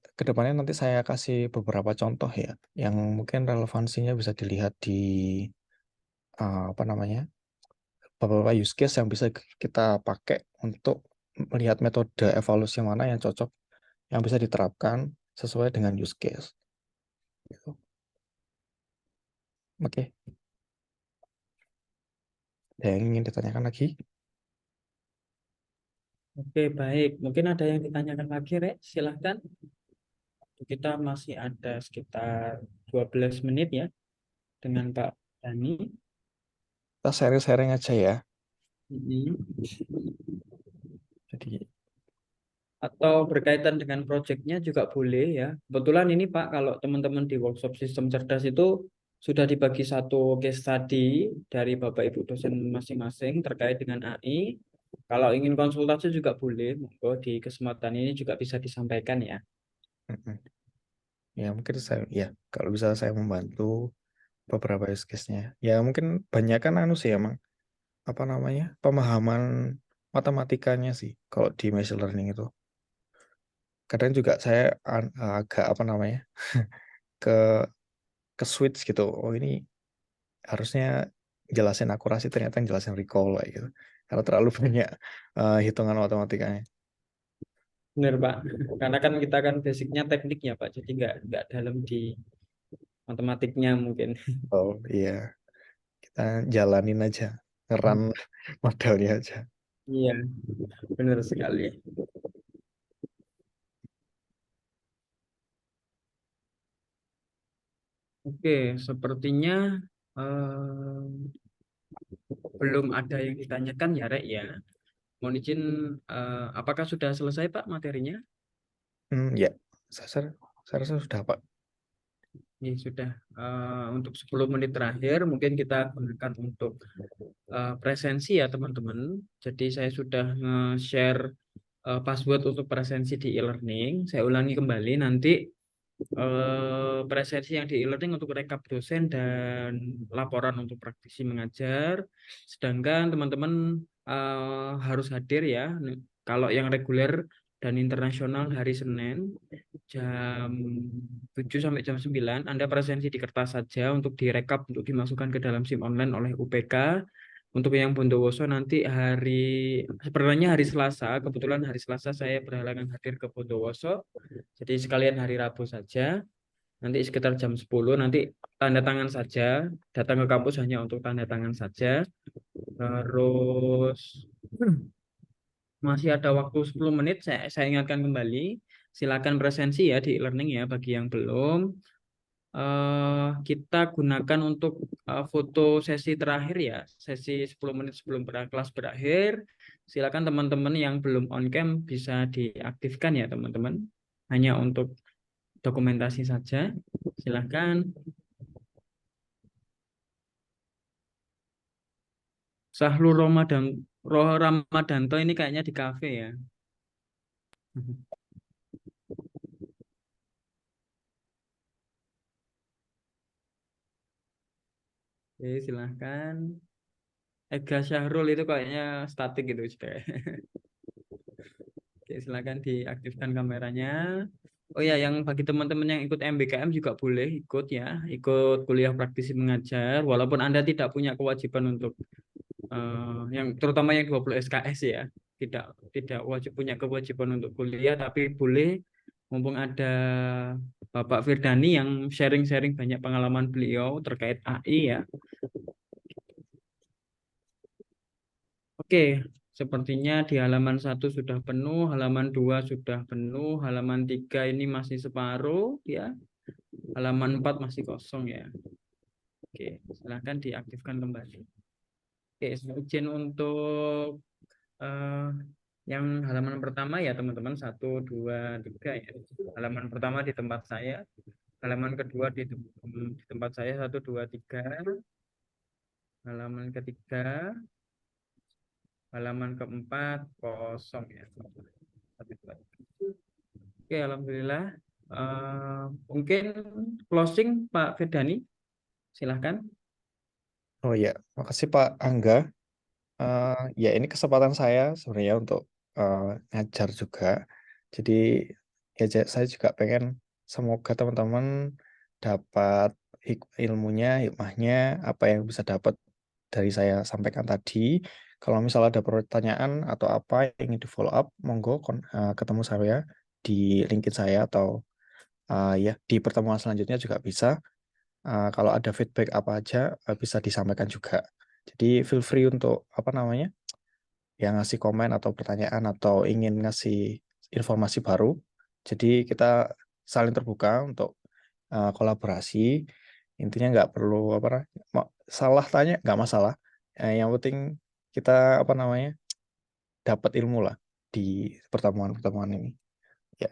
ke depannya nanti saya kasih beberapa contoh ya yang mungkin relevansinya bisa dilihat di apa namanya beberapa use case yang bisa kita pakai untuk melihat metode evaluasi mana yang cocok yang bisa diterapkan sesuai dengan use case. Gitu. Oke, ada yang ingin ditanyakan lagi? Oke, baik. Mungkin ada yang ditanyakan lagi, Rek. Silahkan. Kita masih ada sekitar 12 menit ya dengan Pak Dani. Kita sharing-sharing aja ya. Mhm. Jadi Atau berkaitan dengan proyeknya juga boleh ya. Kebetulan ini Pak, kalau teman-teman di workshop sistem cerdas itu sudah dibagi satu case study dari Bapak Ibu dosen masing-masing terkait dengan AI. Kalau ingin konsultasi juga boleh, monggo di kesempatan ini juga bisa disampaikan ya. mm-mm. Ya mungkin saya ya kalau bisa saya membantu beberapa use case-nya. Ya mungkin banyak kan anu sih emang apa namanya pemahaman matematikanya sih kalau di machine learning itu. Kadang juga saya agak apa namanya ke ke switch gitu. Oh ini harusnya jelasin akurasi ternyata yang jelasin recall kayak gitu. Karena terlalu banyak hitungan matematikanya. Benar Pak, karena kan kita kan basicnya teknik ya Pak, jadi nggak dalam di matematiknya mungkin. Oh iya, kita jalanin aja, ngeran modelnya aja. Iya, benar sekali. Oke, sepertinya eh, belum ada yang ditanyakan ya, Rek ya. Mohon izin, apakah sudah selesai Pak materinya? Ya, saya rasa sudah Pak. Ya, sudah. Untuk 10 menit terakhir mungkin kita gunakan untuk presensi ya teman-teman. Jadi saya sudah nge-share password untuk presensi di e-learning. Saya ulangi kembali nanti presensi yang di e-learning untuk rekap dosen dan laporan untuk praktisi mengajar. Sedangkan teman-teman harus hadir ya. Kalau yang reguler dan internasional hari Senin jam 7 sampai jam 9 Anda presensi di kertas saja untuk direkap untuk dimasukkan ke dalam SIM online oleh UPK. Untuk yang Bondowoso nanti sebenarnya hari Selasa, kebetulan hari Selasa saya berhalangan hadir ke Bondowoso. Jadi sekalian hari Rabu saja, nanti sekitar jam 10 nanti tanda tangan saja, datang ke kampus hanya untuk tanda tangan saja. Terus masih ada waktu 10 menit, saya ingatkan kembali, silakan presensi ya di e-learning ya bagi yang belum. Kita gunakan untuk foto sesi terakhir ya, sesi 10 menit sebelum kelas berakhir. Silakan teman-teman yang belum on cam bisa diaktifkan ya teman-teman. Hanya untuk dokumentasi saja. Silakan. Sahrul Ramadanto ini kayaknya di kafe ya. Oke, silahkan. Ega Syahrul itu kayaknya statik gitu sudah. Oke, silakan diaktifkan kameranya. Oh ya, yang bagi teman-teman yang ikut MBKM juga boleh ikut ya, ikut kuliah praktisi mengajar, walaupun Anda tidak punya kewajiban untuk yang terutama yang 20 SKS ya, tidak tidak wajib punya kewajiban untuk kuliah, tapi boleh mumpung ada Bapak Firdani yang sharing-sharing banyak pengalaman beliau terkait AI ya. Oke, sepertinya di halaman 1 sudah penuh, halaman 2 sudah penuh, halaman 3 ini masih separuh ya, halaman 4 masih kosong ya. Oke, silahkan diaktifkan kembali. Oke, saya izin untuk eh, yang halaman pertama ya teman-teman, 1, 2, 3 ya. Halaman pertama di tempat saya, halaman kedua di tempat saya, 1, 2, 3, halaman ketiga, halaman keempat kosong ya. 1, 2, 3. Oke, alhamdulillah. Mungkin closing Pak Firdani, silahkan. Oh ya, makasih Pak Angga. Ya ini kesempatan saya sebenarnya untuk ngajar juga. Jadi ya saya juga pengen semoga teman-teman dapat ilmunya, hikmahnya, apa yang bisa dapat dari saya sampaikan tadi. Kalau misalnya ada pertanyaan atau apa yang ingin di follow up, monggo ketemu saya di LinkedIn saya atau ya di pertemuan selanjutnya juga bisa. Kalau ada feedback apa aja bisa disampaikan juga. Jadi feel free untuk apa namanya yang ngasih komen atau pertanyaan atau ingin ngasih informasi baru. Jadi kita saling terbuka untuk kolaborasi. Intinya nggak perlu salah tanya nggak masalah. Yang penting kita apa namanya dapat ilmu lah di pertemuan-pertemuan ini. Ya,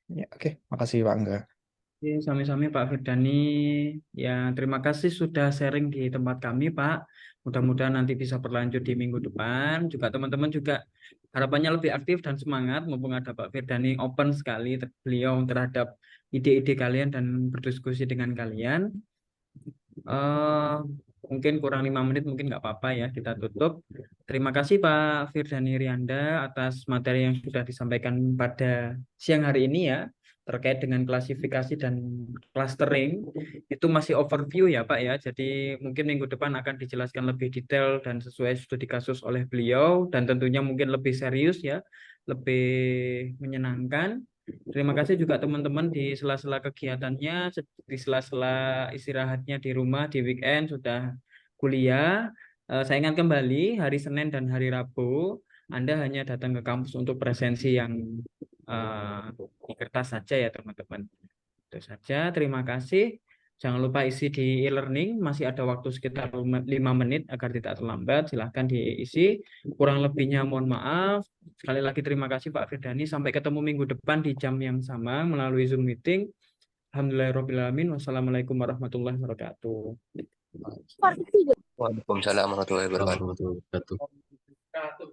ya oke. Makasih Pak Angga. Oke, sami-sami Pak Firdani. Ya, terima kasih sudah sharing di tempat kami, Pak. Mudah-mudahan nanti bisa berlanjut di minggu depan. Juga teman-teman juga harapannya lebih aktif dan semangat, mumpung ada Pak Firdani open sekali beliau terhadap ide-ide kalian dan berdiskusi dengan kalian. Eh, Mungkin kurang 5 menit, mungkin nggak apa-apa ya, kita tutup. Terima kasih Pak Firdani Rianda atas materi yang sudah disampaikan pada siang hari ini ya, terkait dengan klasifikasi dan clustering. Itu masih overview ya Pak ya, jadi mungkin minggu depan akan dijelaskan lebih detail dan sesuai studi kasus oleh beliau, dan tentunya mungkin lebih serius ya, lebih menyenangkan. Terima kasih juga teman-teman di sela-sela kegiatannya, di sela-sela istirahatnya di rumah, di weekend sudah kuliah. Saya ingat kembali, hari Senin dan hari Rabu, Anda hanya datang ke kampus untuk presensi yang di kertas saja ya teman-teman. Itu saja, terima kasih. Jangan lupa isi di e-learning, masih ada waktu sekitar 5 menit agar tidak terlambat. Silahkan diisi. Kurang lebihnya mohon maaf. Sekali lagi terima kasih Pak Firdani. Sampai ketemu minggu depan di jam yang sama melalui Zoom meeting. Alhamdulillahirrahmanirrahim. Wassalamualaikum warahmatullahi wabarakatuh. Waalaikumsalam warahmatullahi wabarakatuh. Warahmatullahi wabarakatuh.